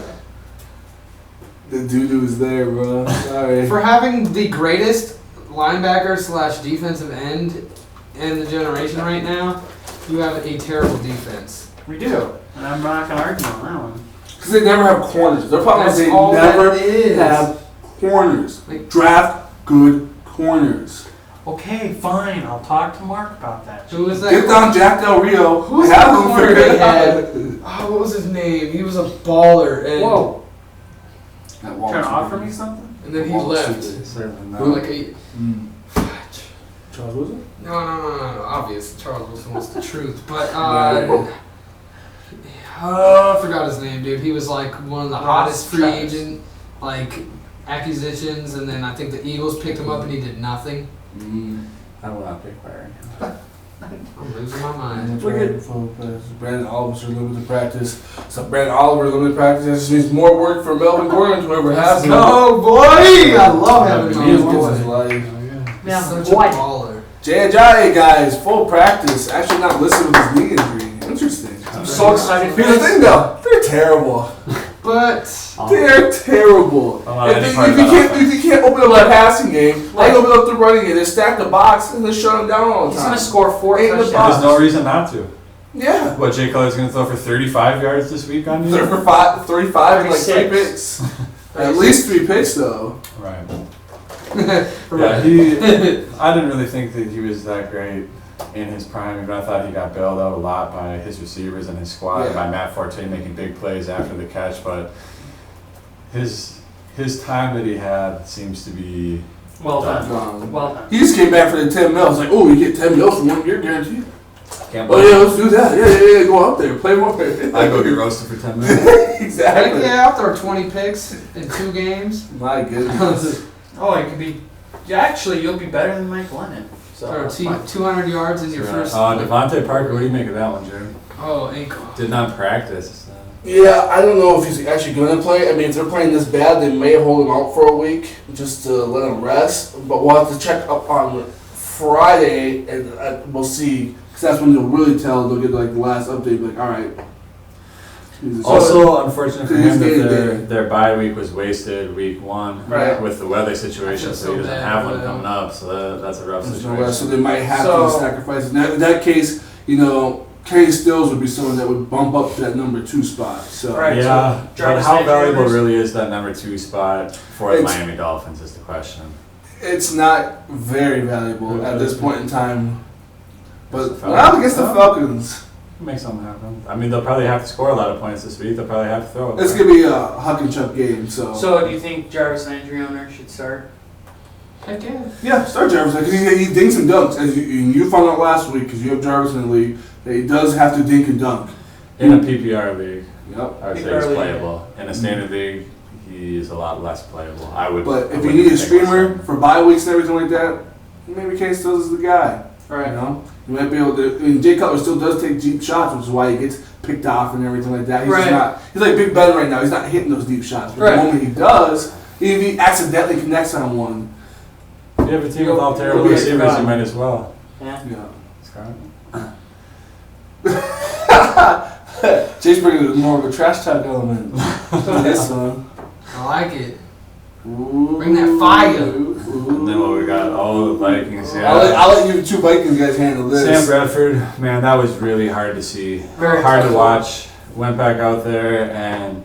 A: The doo-doo is there, bro. Sorry.
C: For having the greatest linebacker / defensive end in the generation right now, you have a terrible defense.
D: We do. And I'm not going to argue on that one.
A: Because they never have corners. Their problem is
C: That's
A: they
C: all
A: never
C: that it is.
A: have corners.
C: Like-
A: Draft good corners.
D: Okay, fine. I'll talk to Mark about that.
C: Who is that?
A: Get down Jack Del Rio.
C: Who's
A: have
C: the
A: him
C: corner
A: figure
C: they
A: it
C: had?
A: out.
C: Oh, what was his name? He was a baller. And,
D: Whoa.
A: That Wall
D: Trying to
A: Street.
D: offer me something?
C: And then he
A: Wall
C: left.
A: Street.
B: Certainly
C: For
B: not.
C: like a...
A: Charles Wilson?
C: No. Obvious. Charles Wilson was the truth. But, I forgot his name, dude. He was like one of the
D: Ross
C: hottest free
D: Travis.
C: agent, like, acquisitions. And then I think the Eagles picked him up and he did nothing.
B: I will not pick Byron.
C: I'm losing my mind.
A: Brandon Oliver's limited practice. So Brandon Oliver limited practice. That just means more work for Melvin Gordon, whoever has him.
C: Go, boy! I love having
A: He
C: him
A: just
C: on
A: gets his
C: board.
A: life.
D: Yeah,
C: Such
D: boy.
C: a baller.
A: Jay Ajayi, guys, full practice. Actually not listed with his knee injury. Interesting.
D: I'm so excited for
A: Here's the
D: this.
A: thing though, they're terrible.
C: But
A: They're terrible.
B: Oh,
A: If,
B: any
A: they,
B: part
A: if,
B: of
A: you
B: that
A: can't,
B: offense.
A: if you can't open up the passing game, how you open up the running game? They stack the box and they shut them down all the
D: He's
A: time.
D: going to score 4
A: Ain't the
D: touchdowns.
B: There's no reason not to.
A: Yeah.
B: What, Jay Cutler's going to throw for 35 yards this week on you?
A: They're for 35 and like 3
D: 36.
A: picks. At least 3 picks though.
B: Right.
C: right.
B: Yeah, I didn't really think that he was that great in his prime. Even I thought he got bailed out a lot by his receivers and his squad,
A: Yeah.
B: by Matt Forte making big plays after the catch. But his time that he had seems to be
D: Well done. Well done.
A: He just came back for the 10 mil. It's like, oh, you get 10 mil for 1 year guaranteed.
B: can't
A: Oh
B: believe
A: yeah, let's do that. Yeah, go out there, play more.
B: I go get roasted for 10 minutes.
A: Exactly.
C: Yeah, I'll throw 20 picks in 2 games.
A: My goodness.
D: Oh, it could be. Yeah, actually, you'll be better than Mike Lennon. So
C: Throw
D: that's fine.
C: 200 yards in your first.
B: Devontae Parker, what do you make of that one, Jared?
C: Oh, ankle.
B: Did not practice.
A: Yeah, I don't know if he's actually going to play. I mean, if they're playing this bad, they may hold him out for a week just to let him rest. But we'll have to check up on Friday, and we'll see. Because that's when they'll really tell. They'll get like the last update. Like, all right.
B: Also, unfortunate for
A: He's
B: him that
A: getting
B: their bye week was wasted week 1
A: Right.
B: with the weather situation,
C: I feel
B: so he
C: so
B: doesn't
C: bad
B: have
C: for
B: one
C: them.
B: coming up. So that's a rough
A: There's no
B: situation.
A: rest, so they might have
D: So-
A: to sacrifice. In that case, Kenny Stills would be someone that would bump up to that number 2 spot. So
D: Right.
B: Yeah,
D: so
B: but
D: Jarvis
B: how
D: Landry
B: valuable
D: owners?
B: really is that number 2 spot for the
A: It's-
B: Miami Dolphins is the question.
A: it's not very valuable at this point in time. But
B: Falcons.
A: not against the Falcons.
B: Make something happen. I mean, they'll probably have to score a lot of points this week. They'll probably have to throw it.
A: It's gonna be a Huck and Chuck game.
D: So, do you think Jarvis Landry owner should start?
C: Heck yeah.
A: Yeah, start Jarvis because he dinks and dunks. As you found out last week, because you have Jarvis in the league, that he does have to dink and dunk.
B: In a PPR league,
A: Yep.
B: I would say
D: PPR
B: he's
D: league.
B: playable. In a standard league, he is a lot less playable. I would.
A: But
B: I
A: if you
B: wouldn't
A: need a
B: think
A: streamer
B: so.
A: for bye weeks and everything like that, maybe Kenny Stills is the guy.
D: Right.
A: You know, you might be able to. I mean, Jay Cutler still does take deep shots, which is why he gets picked off and everything like that. He's just
D: Right.
A: not. He's like Big Ben right now. He's not hitting those deep shots. But
D: Right.
A: the moment he does, if he accidentally connects on one,
B: If you have a team with all terrible
A: You'll be
B: receivers,
D: fine.
B: you might as well.
D: Yeah.
A: yeah. Jay's bringing more of a trash talk element to this one.
C: I like it.
A: Ooh.
C: Bring that fire.
B: And then what we got? Oh, the Vikings. Yeah.
A: I'll let you 2 Vikings guys handle this.
B: Sam Bradford, man, that was really hard to see.
D: Very
B: hard to
D: tough.
B: watch. Went back out there and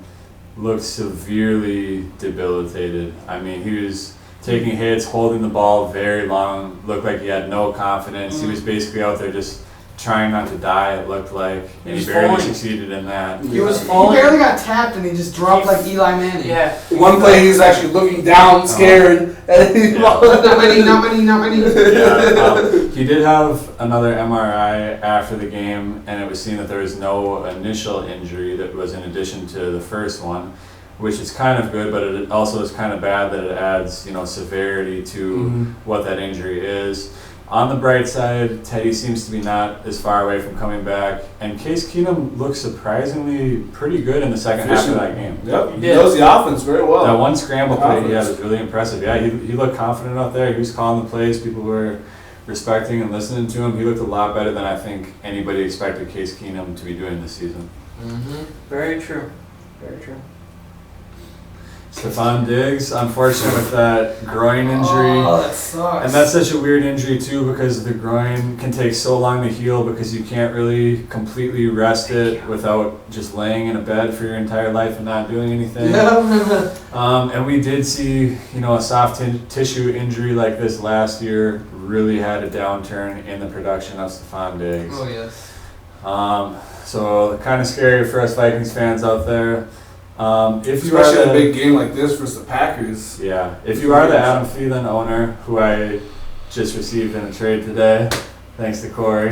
B: looked severely debilitated. I mean, he was taking hits, holding the ball very long, looked like he had no confidence. He was basically out there just trying not to die, it looked like, and he barely succeeded in that.
D: He was
C: He
D: falling.
C: barely got tapped and he just dropped like Eli Manning.
D: Yeah.
A: One play, he's actually looking down, scared, and he
B: Yeah.
C: Not many.
B: Yeah, he did have another MRI after the game, and it was seen that there was no initial injury that was in addition to the first one, which is kind of good, but it also is kind of bad that it adds, severity to what that injury is. On the bright side, Teddy seems to be not as far away from coming back, and Case Keenum looks surprisingly pretty good in the second half of that game.
A: Yep, he knows the offense very well.
B: That one scramble play he had was really impressive. Yeah, he looked confident out there. He was calling the plays. People were respecting and listening to him. He looked a lot better than I think anybody expected Case Keenum to be doing this season.
D: Very true. Very true.
B: Stephon Diggs, unfortunate with that groin injury.
C: Oh, that sucks.
B: And that's such a weird injury too, because the groin can take so long to heal because you can't really completely rest it without just laying in a bed for your entire life and not doing anything.
C: Yeah.
B: And we did see, a soft tissue injury like this last year really had a downturn in the production of Stephon Diggs.
C: Oh, yes.
B: So kind of scary for us Vikings fans out there. If you
A: Especially
B: are
A: in a
B: the,
A: big game like this versus the Packers.
B: yeah, if you are the Adam Thielen owner, who I just received in a trade today, thanks to Corey,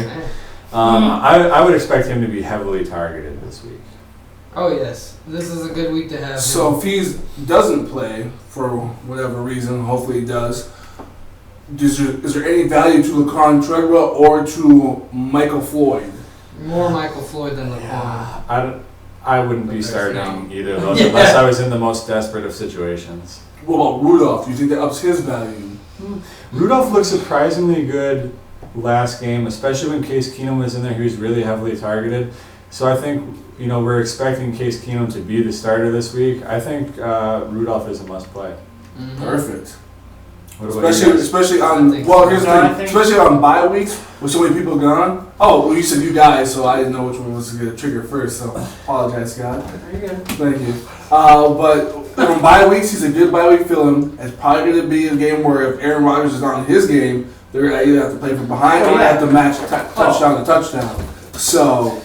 B: I would expect him to be heavily targeted this week.
C: Oh, yes. This is a good week to have him.
A: So if he doesn't play for whatever reason, hopefully he does, is there any value to Laquan Treadwell or to Michael Floyd?
C: More Michael Floyd than Laquan.
B: I wouldn't be
C: There's
B: starting either of those unless I was in the most desperate of situations.
A: What about Rudolph? Do you think that ups his value?
B: Rudolph looked surprisingly good last game, especially when Case Keenum was in there. He was really heavily targeted. So I think, we're expecting Case Keenum to be the starter this week. I think Rudolph is a must-play.
A: Perfect.
B: What about you guys?
A: Especially on here's the thing, especially on bye weeks with so many people gone. Oh, well, you said you guys, so I didn't know which one was going to trigger first. So apologize, Scott.
D: Very good.
A: Thank you. But on bye weeks, he's a good bye week fill-in. It's probably going to be a game where if Aaron Rodgers is not in his game, they're going to either have to play from behind or have to match touchdown to touchdown. So.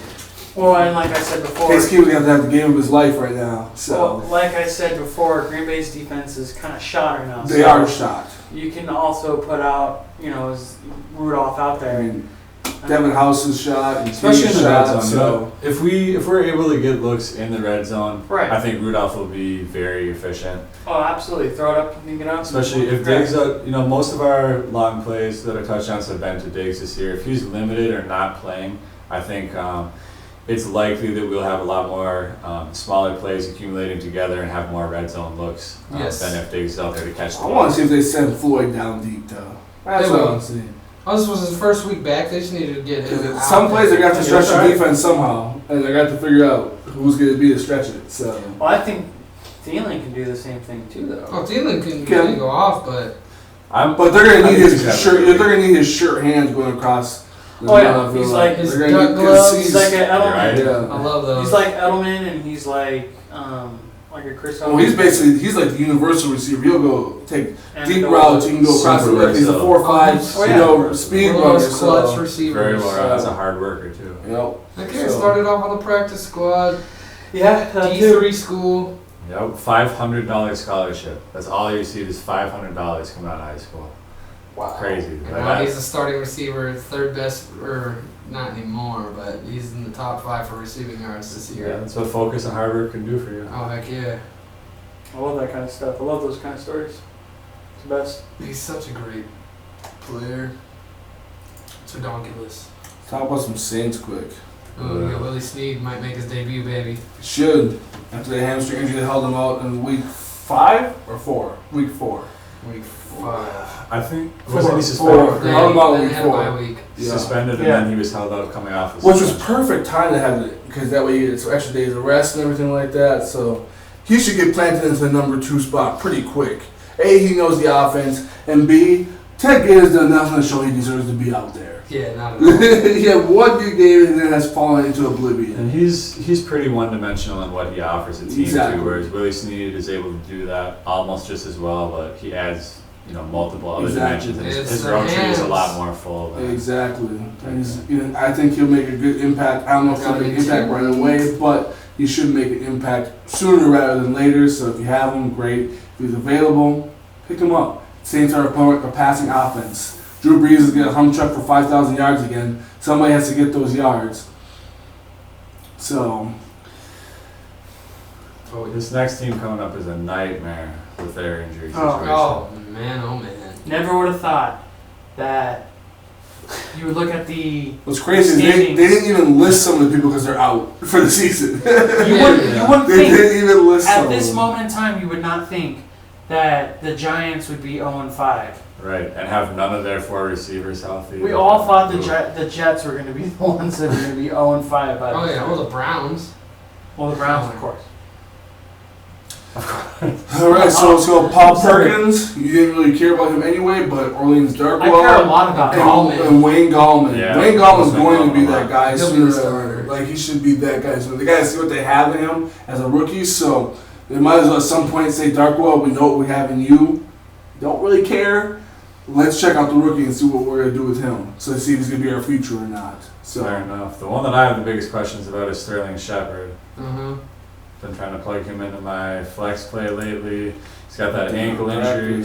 D: Well, and like I said before,
A: Case Keenum has to have the game of his life right now. So.
D: Well, like I said before, Green Bay's defense is kind of shot right now.
A: They are shot.
D: You can also put out, Rudolph out there.
A: I mean, Devin House is shot, and
B: Especially in the red zone.
A: So
B: If we're able to get looks in the red zone,
D: Right.
B: I think Rudolph will be very efficient.
D: Oh, absolutely. Throw it up and get out.
B: Especially if Diggs, most of our long plays that are touchdowns have been to Diggs this year. If he's limited or not playing, I think it's likely that we'll have a lot more smaller plays accumulating together and have more red zone looks than if Diggs is out there to catch the
A: I
B: ball.
A: want to see if they send Floyd down deep, though. That's what I want to see.
C: Oh, this was his first week back. They just needed to get him out.
A: Some plays they're going to have to stretch
B: Yeah,
A: the defense somehow, and they're going to have to figure out who's going to be to stretch it. So.
D: Well, I think Thielen can do the same thing too, though.
C: Oh, Thielen can go off, but
A: But they're going to need his shirt. They're going to need his shirt hands going across.
D: Oh yeah, he's like his duck gloves. He's like an Edelman.
B: Right.
A: Yeah.
C: I love those.
D: He's like Edelman, and he's like a Chris.
A: Well, he's like the universal receiver. He'll go take
D: And
A: deep
D: the-
A: routes. He can go across the left. He's a 4-5,
C: Oh, yeah.
A: speed
C: one of
A: runner.
C: those clutch
A: So.
C: receivers.
B: Very well. That's a hard worker too.
A: Yep.
C: That kid
A: So-
C: started off on the practice squad.
D: Yeah,
C: D3 school.
B: Yep, $500 scholarship. That's all you receive is $500 coming out of high school.
A: Wow.
B: Crazy.
C: And
B: Like
C: now
B: that.
C: he's a starting receiver, third best, or not anymore, but he's in the top 5 for receiving yards this
B: Yeah,
C: year.
B: that's what focus and hard work can do for you.
C: Oh, heck yeah.
D: I love that kind of stuff. I love those kind of stories. It's the best.
C: He's such a great player. It's ridiculous.
A: Talk about some Saints quick.
C: Oh, yeah, Willie Snead might make his debut, baby.
A: Should. After the hamstring injury, they held him out in week 5 or 4? Week 4.
C: Week 5.
B: I think
A: Four.
B: wasn't he
A: Four.
B: suspended?
A: They held him out
C: Then
A: week
C: they had
A: 4.
C: bye week.
A: Yeah.
B: Suspended and
D: Yeah.
B: then he was held out coming off.
A: Which was perfect time to have it, because that way he gets extra days of rest and everything like that. So he should get planted into the number 2 spot pretty quick. A, he knows the offense, and B, Ted Ginn has done nothing to show he deserves to be out there.
C: Yeah, not at all.
A: He had one good game and then has fallen into oblivion.
B: And he's pretty one-dimensional in what he offers a team
A: Exactly.
B: to, whereas Willie Snead is able to do that almost just as well, but he adds multiple other
A: Exactly.
B: dimensions. And
C: It's
B: his
C: the
B: road tree is a
C: hands.
B: lot more full. Than
A: Exactly. And I think he'll make a good impact. I don't know if he'll make an impact right away, but he should make an impact sooner rather than later. So if you have him, great. If he's available, pick him up. Saints are a passing offense. Drew Brees is going to hum truck for 5,000 yards again. Somebody has to get those yards. So
B: This next team coming up is a nightmare with their injury situation.
C: Oh man.
D: Never would have thought that you would look at the.
A: what's crazy is they didn't even list some of the people because they're out for the season.
D: You wouldn't
A: They
D: think
A: didn't even list some
D: at
A: of
D: this
A: them.
D: moment in time you would not think that the Giants would be 0-5.
B: Right, and have none of their 4 receivers healthy.
D: We all thought the Jets were going to be the ones that were going to be 0-5 by the
C: Oh yeah,
D: time.
C: well the Browns.
D: Well, the Browns, of course.
A: All right, so let's go. Paul Perkins. You didn't really care about him anyway, but Orleans
D: I care a
A: Darkwa
D: lot about him.
C: Gallman.
A: and Wayne Gallman.
B: Yeah,
A: Wayne Gallman's
B: Wayne
A: going to be
B: Gallman.
A: that guy
C: He'll be
A: sooner
C: the
A: or
C: starter.
A: later. Like he should be that guy. So they got to see what they have in him as a rookie. So they might as well at some point say, Darkwa, we know what we have in you. Don't really care. Let's check out the rookie and see what we're going to do with him. So to see if he's going to be our future or not. So
B: Fair enough. The one that I have the biggest questions about is Sterling Shepard.
C: Uh-huh.
B: Been trying to plug him into my flex play lately. He's got that ankle injury.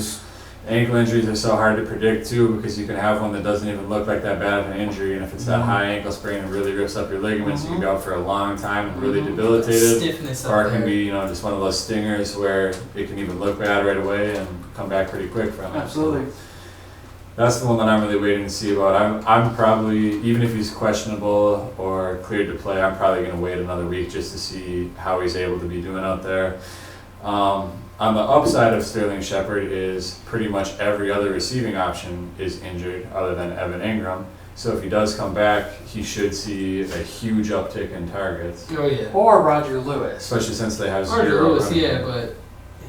B: Ankle injuries are so hard to predict too because you can have one that doesn't even look like that bad of an injury, and if it's that high ankle sprain, it really rips up your ligaments. You can be out for a long time and really debilitated.
C: Stiffness
B: Or
C: up
B: it can
C: there.
B: be, just one of those stingers where it can even look bad right away and come back pretty quick from it.
D: Absolutely.
B: So that's the one that I'm really waiting to see about. I'm probably, even if he's questionable or cleared to play, I'm probably going to wait another week just to see how he's able to be doing out there. On the upside of Sterling Shepard is pretty much every other receiving option is injured other than Evan Ingram. So if he does come back, he should see a huge uptick in targets,
C: Oh yeah.
D: Or Roger Lewis.
B: especially since they have
C: Roger
B: zero.
C: Lewis,
B: running
C: yeah,
B: game.
C: but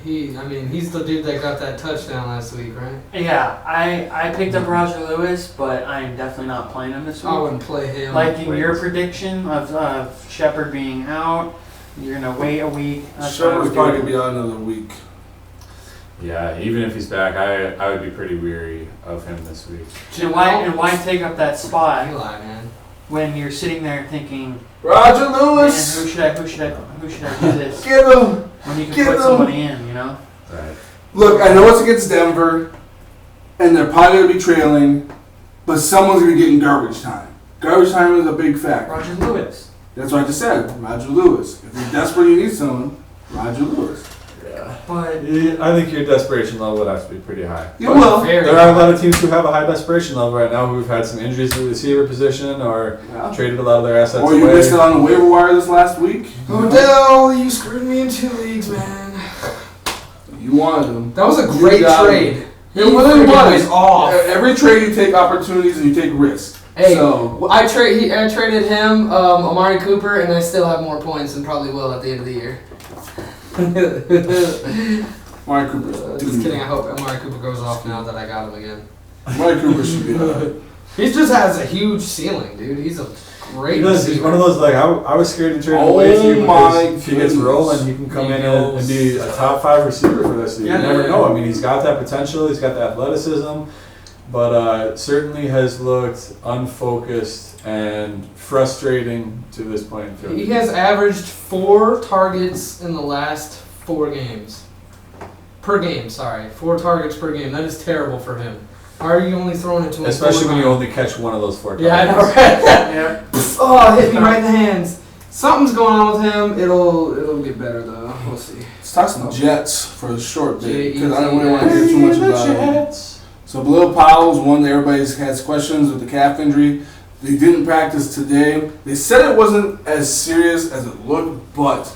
C: he's the dude that got that touchdown last week, right?
D: Yeah, I picked up Roger Lewis, but I am definitely not playing him this week.
C: I wouldn't play him.
D: Like in
B: Wait.
D: your prediction of Shepard being out, you're going to wait a week. That's what I
A: Shepard's
D: would
A: probably
D: do.
A: going to be out another week.
B: Yeah, even if he's back, I would be pretty weary of him this week.
D: And why take up that spot
C: Eli, man.
D: when you're sitting there thinking,
A: Roger
D: man,
A: Lewis!
D: who should I do this?
A: Get him!
D: When you can
A: Get
D: put
A: him.
D: somebody in, you know?
B: Right.
A: Look, I know it's against Denver, and they're probably going to be trailing, but someone's going to be getting garbage time. Garbage time is a big factor.
D: Roger Lewis.
A: That's what I just said. Roger Lewis. If you're desperate, you need someone. Roger Lewis.
B: Yeah.
D: But
B: I think your desperation level would have to be pretty high.
A: You will.
C: Very
B: There are a lot of teams who have a high desperation level right now who've had some injuries to the receiver position or
A: Yeah.
B: traded a lot of their assets
A: Or you
B: away.
A: missed it on the waiver wire this last week.
C: Odell, you screwed me in 2 leagues, man.
A: You wanted him.
C: That was a
A: You
C: great
A: got
C: trade.
A: him. It really
C: freaking
A: was.
C: off.
A: Every trade you take opportunities and you take risks.
C: Hey,
A: So,
C: I traded him, Amari Cooper, and I still have more points and probably will at the end of the year.
A: Amari Cooper.
C: Just kidding. I hope Amari Cooper goes off now that I got him again.
A: Amari Cooper should be alright.
C: He just has a huge ceiling, dude. He's a great
B: He does. He's
C: receiver.
B: one of those I was scared to trade him
A: Oh
B: away to you
A: my
B: because if he gets
A: goodness.
B: rolling, he can come
C: He
B: in
C: goes.
B: and be a top 5 receiver for this year.
C: Yeah,
B: You never
C: yeah.
B: know. I mean, he's got that potential. He's got the athleticism, but certainly has looked unfocused and frustrating to this point in field.
C: He has averaged 4 targets in the last 4 games. Per game, sorry. 4 targets per game. That is terrible for him. Why are you only throwing it to him?
B: Especially
C: 4
B: when you
C: times?
B: only catch one of those 4 targets.
C: Yeah, I know, right?
D: yeah.
C: Oh, hit me right in the hands. Something's going on with him. It'll get better though. We'll see.
A: Let's talk some Jets for a short bit because I don't really
C: Jets.
A: want to hear too much about it. So Bilal Powell's one that everybody has questions with the calf injury. They didn't practice today. They said it wasn't as serious as it looked, but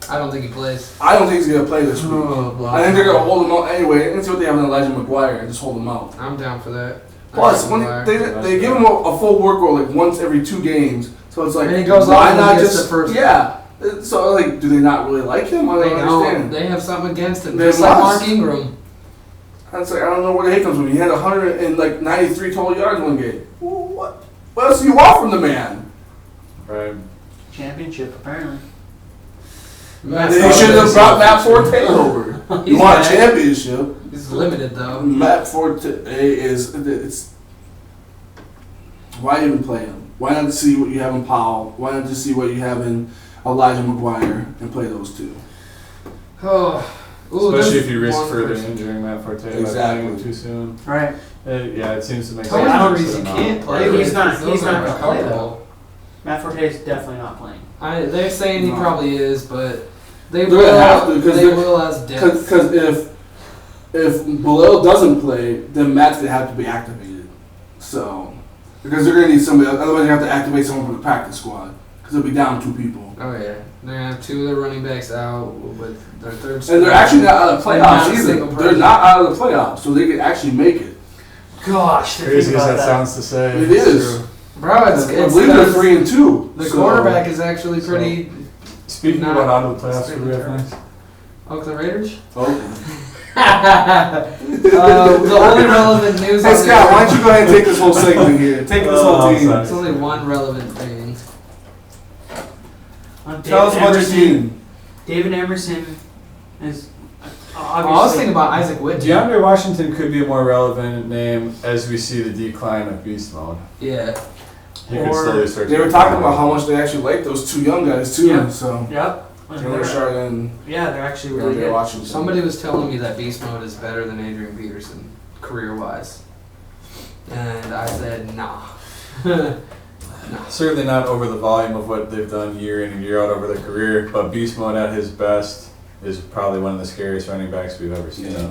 C: I don't think he plays.
A: I don't think he's going to play this week.
C: Oh,
A: I think they're going to hold him out anyway and see what they have in Elijah McGuire and just hold him out.
C: I'm down for that.
A: Plus, when they give him a full workload like once every 2 games, so it's like
C: And he goes
A: why
C: off and
A: not
C: gets
A: just
C: the first-
A: yeah? So like, do they not really like him? I
C: They
A: don't
C: don't.
A: understand.
C: They have something against him.
A: They
C: Just like
A: must.
C: Mark Ingram.
A: I don't know where the hate comes from. He had 193 total yards one game. What else do you want from the man?
B: Right.
D: Championship, apparently.
A: They should have brought Matt Forte over. You
C: He's
A: want a
C: back.
A: championship? He's
C: He's limited though.
A: Matt Forte it's. Why even play him? Why not see what you have in Powell? Why not just see what you have in Elijah McGuire and play those two?
C: Oh, ooh,
B: Especially
C: there's
B: if you risk
C: one
B: further
C: person.
B: injuring Matt Forte by
A: Exactly.
B: playing him too soon.
D: Right.
B: Yeah, it seems to make
C: Toe
B: sense.
C: injuries
B: to
C: you
B: sit him
C: can't
B: out.
C: play.
D: He's
C: with,
D: not-
C: 'cause those
D: he's not
C: are
D: gonna play,
C: uncomfortable.
D: Matt Forte is definitely not playing.
C: They're saying he
A: No.
C: probably is, but they
A: They're
C: will.
A: gonna have to, 'cause
C: they
A: they're-
C: will as depth.
A: Because if Bilal doesn't play, then Matt's gonna have to be activated. So because they're gonna need somebody, otherwise you have to activate someone from the practice squad because they'll be down 2 people.
C: Oh yeah, they're gonna have 2 of their running backs out with their third.
A: And
C: string.
A: they're actually not out of the
C: Not
A: playoffs
C: a
A: either.
C: single
A: They're
C: person.
A: not out of the playoffs, so they could actually make it.
D: Gosh, to
B: Crazy
D: think
B: as
D: about
B: that sounds to say.
A: It
B: it's
A: is.
B: true.
C: Bro,
A: I
C: it's
A: believe they're 3-2.
C: The
A: so-
C: quarterback is actually pretty.
B: Speaking
C: Not-
B: about out of the playoffs, who do we have next?
C: Oakland Raiders.
A: Okay.
C: The only relevant news.
A: Hey
C: on
A: Scott,
C: there-
A: why don't you go ahead and take this whole segment here? Take this whole
B: Oh, I'm
A: team.
B: sorry.
C: It's only one relevant thing.
A: Tell us about your team.
D: David Emerson is
C: Oh, I was
D: obviously.
C: thinking about Isaac Whitney.
B: DeAndre Washington could be a more relevant name as we see the decline of beast mode.
C: Yeah.
B: He could
D: Or-
B: slowly start.
A: They
B: to
A: were talking
B: decline.
A: about how much they actually like those 2 young guys too.
D: Yeah.
A: So
D: Yep. And
A: Taylor
D: they're-
A: Sharp and
D: Yeah, they're actually really
A: DeAndre
D: good.
A: Washington.
C: Somebody was telling me that beast mode is better than Adrian Peterson, career-wise, and I said nah.
B: Certainly not over the volume of what they've done year in and year out over their career, but beast mode at his best is probably one of the scariest running backs we've ever seen.
A: Yeah.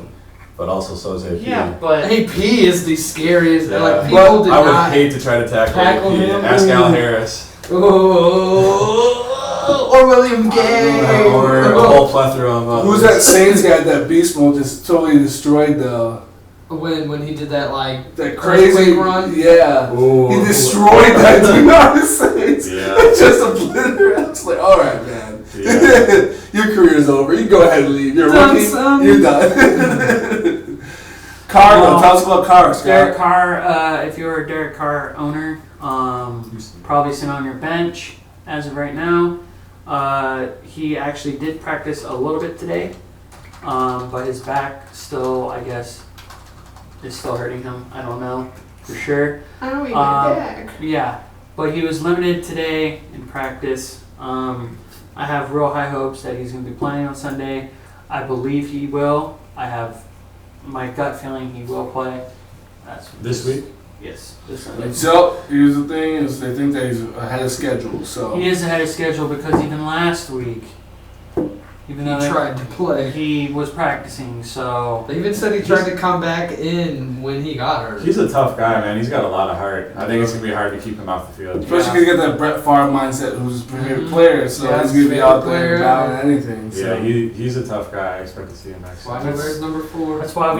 B: But also so is AP.
D: Yeah, but
C: AP is the scariest.
B: Yeah.
C: Like
B: But
C: people did
B: I would
C: not.
B: hate to try to tackle
C: tackle
B: AP.
C: him.
B: Ask Al Harris.
C: Oh, or William Gay.
B: Or a whole plethora of others.
A: Who's that Saints guy that beast mode just totally destroyed the
C: When he did that like
A: that crazy
C: earthquake run?
A: Yeah.
B: Ooh.
A: He destroyed that team on the Saints.
B: Yeah.
A: Just obliterated. It's like, alright man.
B: Yeah.
A: Your career's over. You can go ahead and leave. You're a
C: Done,
A: rookie.
C: son.
A: You're done. Carr,
D: Well,
A: tell us about Carr,
D: Derek
A: Scott.
D: Carr, if you're a Derek Carr owner, probably sit on your bench as of right now. He actually did practice a little bit today, but his back still, I guess, is still hurting him. I don't know for sure.
C: How we
D: Yeah, but he was limited today in practice. I have real high hopes that he's going to be playing on Sunday. I believe he will. I have my gut feeling he will play. That's
B: This week?
D: Yes, this Sunday.
A: So, here's the thing, is they think that he's ahead of schedule, so.
D: He is ahead of schedule because even last week, even though
C: He tried to play.
D: he was practicing, so
C: They even said he tried to come back in when he got hurt.
B: He's a tough guy, man. He's got a lot of heart. I think it's going to be hard to keep him off the field.
A: Especially because you got that Brett Favre mindset, who's his favorite player, so
C: Yeah,
A: he's going to be
C: favorite
A: out there
C: player.
A: battling anything. So.
B: Yeah, he's a tough guy. I expect to see him next
C: Why
B: season.
C: he wears number 4?
D: that's why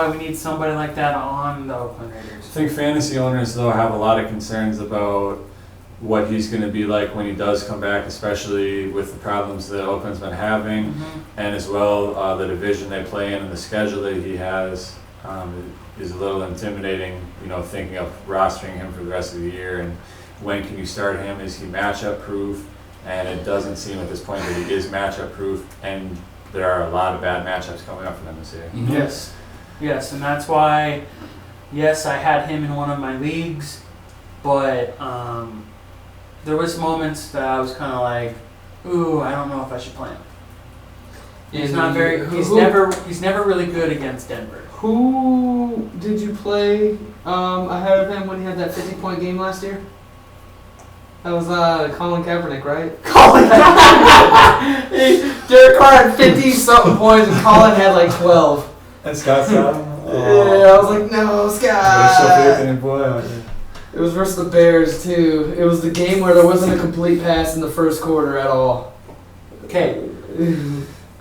D: we
A: Yep.
D: need somebody like that on the Oakland
B: I
D: Raiders.
B: think fantasy owners, though, have a lot of concerns about what he's going to be like when he does come back, especially with the problems that Oakland's been having, and as well the division they play in and the schedule that he has is a little intimidating, thinking of rostering him for the rest of the year. And when can you start him? Is he matchup proof? And it doesn't seem at this point that he is matchup proof, and there are a lot of bad matchups coming up for them this year.
A: Mhm.
D: Yes, and that's why, yes, I had him in one of my leagues, but there was moments that I was kind of like, ooh, I don't know if I should play him. He's
C: And
D: not very. He's never really good against Denver.
C: Who did you play ahead of him when he had that 50-point game last year? That was Colin Kaepernick, right? Colin Derek Carr had 50-something points and Colin had like 12.
B: And Scott's out.
C: Yeah, I was like, no, Scott.
B: in boy.
C: It was versus the Bears, too. It was the game where there wasn't a complete pass in the first quarter at all.
D: Okay,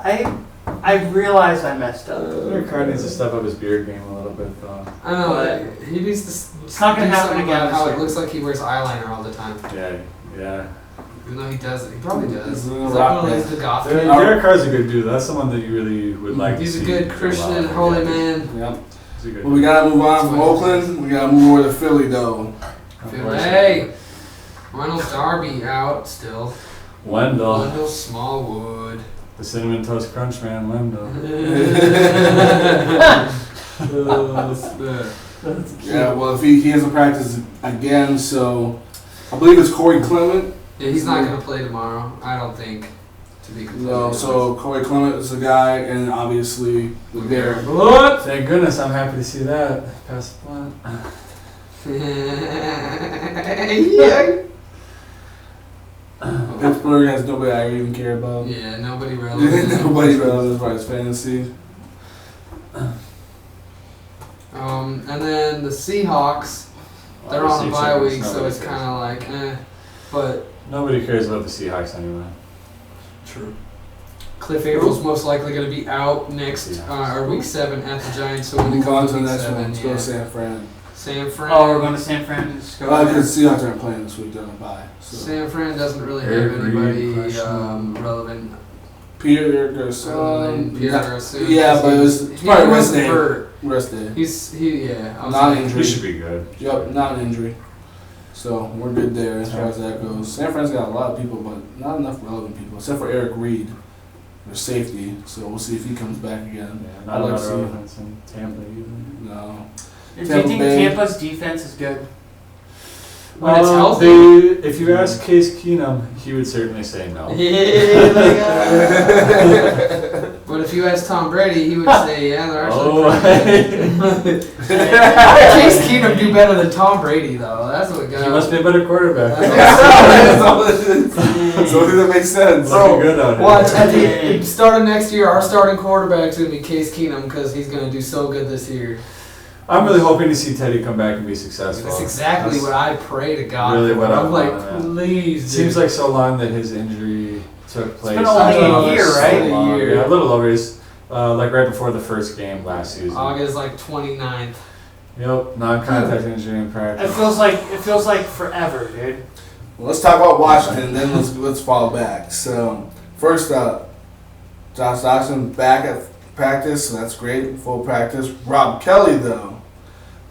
D: I realized I messed up.
B: Derek Carr needs to step up his beard game a little bit, though.
C: I don't know.
D: But
C: He needs to
D: it's not gonna
C: do
D: happen
C: something
D: again
C: about how
D: this
C: it
D: year.
C: looks like he wears eyeliner all the time.
B: Yeah.
C: Even though he doesn't. He probably does.
A: He's
C: He's
A: a
C: like
A: rock
C: one of
A: man.
C: those goth
B: Derek
C: kids.
B: Derek Carr's a good dude. That's someone that you really would like to
C: He's
B: see.
C: a good
B: do
C: Christian,
B: well.
C: holy man.
A: Yep.
B: He's a good
A: Well, we got to move on from Oakland. We got to move over to Philly, though.
C: Hey! Ronald Darby out still.
B: Wendell.
C: Wendell Smallwood.
B: The Cinnamon Toast Crunch Man, Wendell.
A: Yeah, well, if he hasn't practiced again, so I believe it's Corey Clement.
C: Yeah, he's not gonna play tomorrow. I don't think. To be completely
A: No,
C: honest.
A: so Corey Clement is the guy, and obviously there.
C: What?
B: Thank goodness, I'm happy to see that. Pass the blunt.
C: Yeah.
A: Pittsburgh has nobody I even care about.
C: Yeah, nobody relevant.
A: Nobody relevant as far as fantasy.
C: And then the Seahawks, they're on a bye week, so it's kind of like, But
B: Nobody cares about the Seahawks anyway.
A: True.
C: Cliff April's most likely going to be out next, or week 7 at the Giants. So when
A: Move
C: it
A: on
C: comes
A: to
C: to
A: the
C: week
A: next one.
C: 7,
A: Let's go to San Fran.
C: San Fran.
D: Oh, we're going to San Francisco.
A: Because Seahawks aren't playing this week, they're on bye. So.
C: San Fran doesn't really
B: Eric
C: have
B: Reed,
C: anybody
B: question.
C: relevant.
A: Pierre
C: Other than
A: Garcon.
C: Pierre Garçon.
A: Yeah, but it's
C: He
A: probably rest
C: wasn't
A: day.
C: hurt.
A: Rest day.
C: I was
A: Not
C: like,
A: injured.
B: He should be good.
A: Yep, not an injury. So we're good there as far as that goes. San Fran's got a lot of people, but not enough relevant people, except for Eric Reed, their safety. So we'll see if he comes back again.
B: Yeah,
A: I'd
B: not a
A: like
B: lot
A: to
B: of
A: see.
B: relevance in Tampa either.
A: No.
D: Do you
A: Tampa
D: think
A: Bay.
D: Tampa's defense is good?
C: When it's healthy.
B: If you ask Case Keenum, he would certainly say no.
C: But if you ask Tom Brady, he would say, yeah, they're actually
B: Oh.
C: How did Case Keenum do better than Tom Brady, though? That's what got
B: He must be a better quarterback.
A: That's all it is. So that makes sense.
B: Looking good out here.
C: Watch, at the start of next year, our starting quarterback's going to be Case Keenum because he's going to do so good this year.
B: I'm really hoping to see Teddy come back and be successful.
C: That's exactly what I pray to God
B: really
C: for.
B: what I
C: I'm like,
B: want, man.
C: please,
B: It seems like so long that his injury took place.
D: been only a year,
B: So
D: right?
B: long.
C: A year.
B: Yeah, a little over. It's like right before the first game last season.
C: August like 29th.
B: Yep, non-contact injury in
D: It
B: practice.
D: feels like forever, dude.
A: Well, let's talk about Washington, then let's fall back. So first up, Josh Doctson back at practice, so that's great, full practice. Rob Kelly though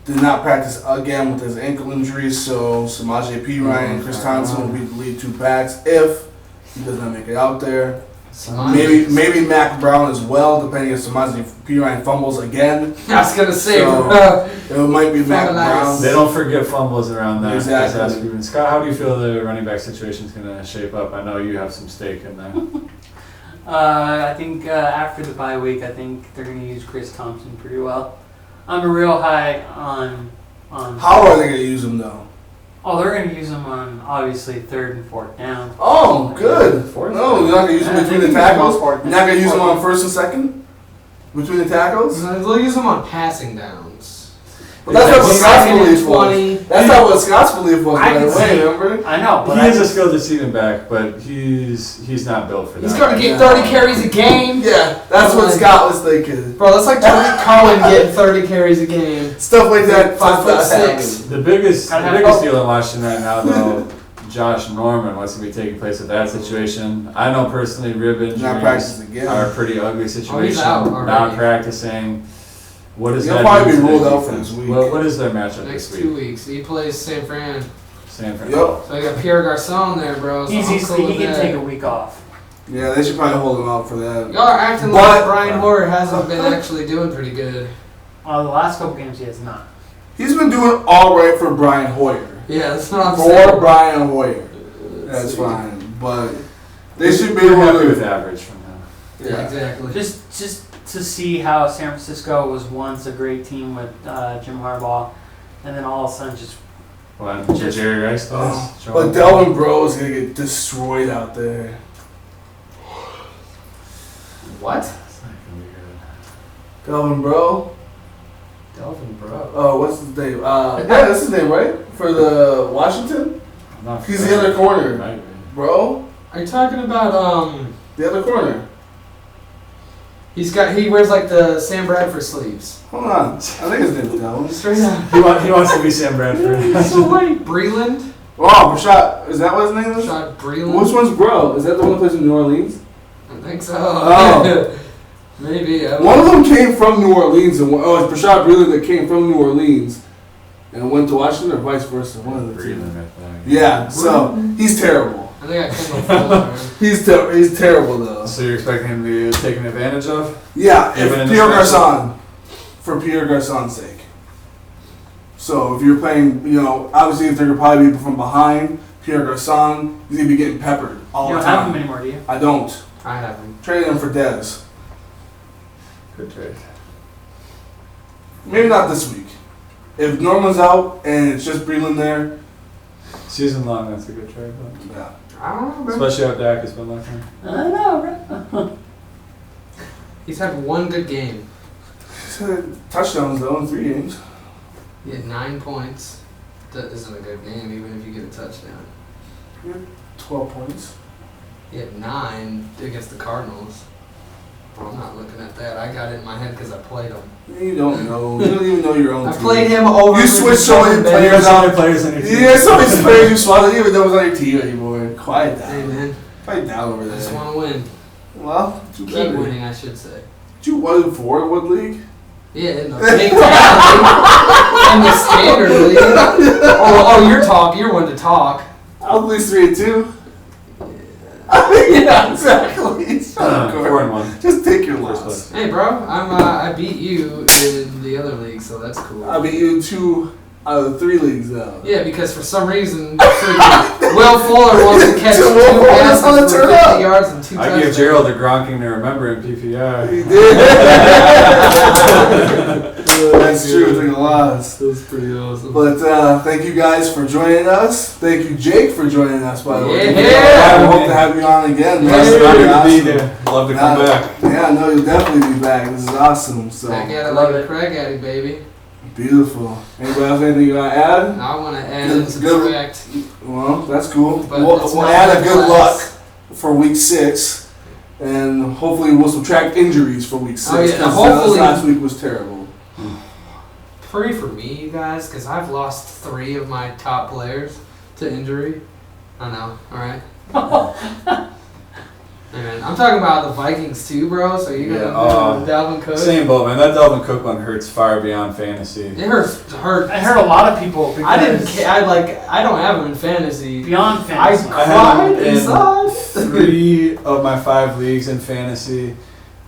A: did not practice again with his ankle injury, so Samaje Perine and Chris Thompson will be the lead 2 backs if he does not make it out there. Maybe Mac Brown as well, depending if Samaje Perine fumbles again.
C: I was going to say,
A: So, it might be Mac Brown.
B: They don't forget fumbles around that.
A: Exactly.
B: That's asking. Scott, how do you feel the running back situation is going to shape up? I know you have some stake in there.
D: I think after the bye week, I think they're going to use Chris Thompson pretty well. I'm a real high on.
A: How are they going to use him though?
D: Oh, they're going to use him on obviously 3rd and 4th down.
A: Oh, good.
B: Fourth?
A: No, you're not going to use him
D: Yeah,
A: between
D: they
A: the
D: can use him on
A: tackles?
D: fourth.
A: You're not going to use him on 1st and 2nd? Between the tackles?
C: they'll use them on passing downs.
A: But that's what Scott's
C: Second and
A: belief
C: 20.
A: was. That's not what Scott's belief was
D: I
A: right
D: can
A: away,
D: see-
A: remember?
D: I know, but
B: He is a skilled receiving back, but he's not built for that.
C: He's going to get 30 carries a game.
A: Yeah, that's what Scott was thinking.
C: Bro, that's like Tariq Cohen getting 30 carries a game.
A: Stuff like that.
C: 5'6".
B: The biggest
D: Gotta have
B: deal in Washington right now, though, Josh Norman, what's going to be taking place with that situation? I know personally rib
A: Not
B: injuries
A: practicing again.
B: are a pretty ugly situation.
C: out already.
B: Not practicing. What is
A: He'll
B: that?
A: probably
B: do
A: be
B: to
A: ruled
B: their
A: out for
B: defense?
A: this week.
B: What is their matchup
C: Next
B: this
C: 2
B: week?
C: weeks. He plays San Fran.
B: San Fran.
A: Yep.
C: So I got Pierre Garçon there, bro. So
D: he's
C: I'm
D: easily
C: cool
D: he
C: with
D: can
C: that.
D: take a week off.
A: Yeah, they should probably hold him out for that.
C: Y'all are acting
A: But-
C: like Brian Hoyer hasn't been actually doing pretty good.
D: The last couple games he has not.
A: He's been doing all right for Brian Hoyer.
C: Yeah, that's what I'm
A: For
C: saying.
A: Brian Hoyer. That's fine. But they should be
B: We're
A: able
B: happy with
A: to.
B: average from him.
C: Yeah, exactly.
D: Just to see how San Francisco was once a great team with Jim Harbaugh, and then all of a sudden just
B: When
D: Just-
B: Jerry Rice does.
A: Oh, but Delvin Bro is going to get destroyed out there.
C: What?
B: It's not gonna be good.
A: Delvin Bro?
C: Delvin, bro.
A: Oh, what's his name? Yeah, that's his name, right? For the Washington?
B: I'm not
A: He's
B: sure.
A: the other corner.
B: Might be.
A: Bro?
C: Are you talking about
A: The other corner.
C: he wears like the Sam Bradford sleeves.
A: Hold on. I think his name's Delvin.
C: Straight up.
B: He wants to be Sam Bradford.
C: Breland?
A: Oh, Rashad. Is that what his name is?
C: Rashad Breland?
A: Which one's Bro? Is that the one that plays in New Orleans?
C: I think so.
A: Oh.
C: Maybe. I don't
A: One of
C: know.
A: them came from New Orleans, and it's Rashad Breeland that came from New Orleans and went to Washington, or vice versa. One of the two.
B: Breathing, I think.
A: Yeah, so he's terrible.
C: And they got Kendall Fuller.
A: He's terrible though.
B: So you're expecting him to be taken advantage of?
A: Yeah,
B: Even in
A: if
B: the
A: Pierre
B: special?
A: Garçon, for Pierre Garçon's sake. So if you're playing, obviously if they're gonna probably be from behind, Pierre Garçon, he's gonna be getting peppered all
D: You
A: the
D: don't have him
A: time.
D: anymore, do you?
A: I don't.
C: I have him.
A: Trade him for Dez.
B: Good trade.
A: Maybe not this week. If Norman's out and it's just Breland there,
B: Season long, that's a good trade. But
A: yeah.
C: I don't know, bro.
B: especially how Dak has been looking.
D: I know, right?
C: He's had one good game.
A: He's had touchdowns though in 3 games.
C: He had 9 points. That isn't a good game, even if you get a touchdown.
A: 12 points.
C: He had 9 against the Cardinals. Well, I'm not looking at that. I got it in my head because I played him.
A: You don't know. You don't even know your own
C: I
A: team.
C: played him over.
A: You switched so many players
B: How
A: out.
B: many players on your team?
A: Yeah, so many players you swallowed. You didn't even know it was on your team anymore. Quiet
C: Hey,
A: down.
C: man.
A: Quiet down over
C: I just
A: there.
C: want to win.
A: Well, too
C: Keep
A: bad.
C: winning, I should say.
A: You 1-4 in what league?
C: Yeah, in the big town league. In the standard league. Oh, you're one to talk.
A: I'll lose 3-2. Yeah, exactly. Shut up, Gordon.
B: 4-1.
A: Just take your
B: First
A: loss.
C: Hey, bro, I beat you in the other league, so that's cool.
A: I beat you in 2 out of 3 leagues though.
C: Yeah, because for some reason, freaking Will Fuller wants to catch 2
A: So Will Fuller's
C: passes
A: on the
C: for
A: turn
C: 50
A: up.
C: yards and 2
B: I
C: touchdowns.
B: give Gerald a Gronking to remember in PPR.
A: He did. That's true. Take a loss.
C: That was pretty awesome.
A: But thank you guys for joining us. Thank you, Jake, for joining us. By the way,
C: Yeah.
A: I hope to have you on again. man.
B: Nice
A: It's
B: to
A: pretty
B: be
A: awesome.
B: there. Love to come back.
A: Yeah, no, you'll definitely be back. This is awesome. So
C: Back at it
D: Love
C: like a
D: it.
C: Craig at it, baby.
A: beautiful. Anybody else anything you want to add?
C: I want to add
A: Good-
C: and subtract.
A: Well, that's cool.
C: But
A: We'll
C: it's
A: we'll
C: not
A: add a
C: my
A: good
C: class.
A: luck for week 6, and hopefully we'll subtract injuries for week 6.
C: Oh, yeah,
A: 'cause
C: hopefully-
A: last week was terrible.
C: Pray for me, you guys, because I've lost 3 of my top players to injury. I know, alright? Hey, man, I'm talking about the Vikings too, bro, so you're going to
B: Yeah,
C: do Dalvin Cook.
B: Same boat, man. That Dalvin Cook one hurts far beyond fantasy.
C: It hurt.
D: I heard a lot of people.
C: I didn't
D: because
C: I don't have him in fantasy.
D: Beyond
C: I
D: fantasy.
B: I had
C: cried
B: him in
C: inside.
B: 3 of my 5 leagues in fantasy.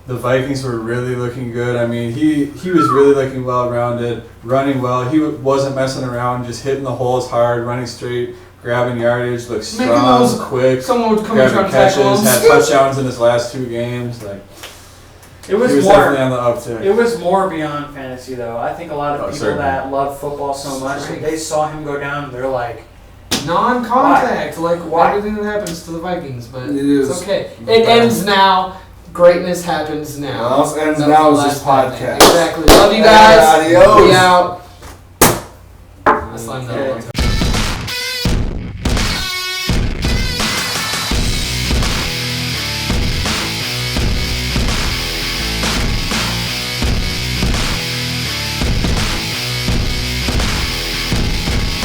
B: The Vikings were really looking good. I mean, he was really looking well-rounded, running well. He wasn't messing around, just hitting the holes hard, running straight, grabbing yardage, looked
C: Making
B: strong,
C: those-
B: quick,
C: Someone would come and try
B: grabbing
C: to tackle
B: catches, had
C: him.
B: touchdowns in his last 2 games. Like
D: It was
B: he was
D: more.
B: definitely on the uptick.
D: It was more beyond fantasy, though. I think a lot of
B: Oh,
D: people
B: certainly.
D: that love football so much,
C: Strength.
D: they saw him go down. They're like,
C: Non-contact, like
D: Why?
C: everything that happens to the Vikings, but
A: It is.
C: it's okay. It ends now. Greatness happens now.
A: What else ends
C: That
A: now
C: was
A: is
C: the
A: this
C: last thing.
A: podcast.
C: Exactly. Love you guys.
A: Adios.
C: Be out. I slammed that
D: Okay.
C: one time.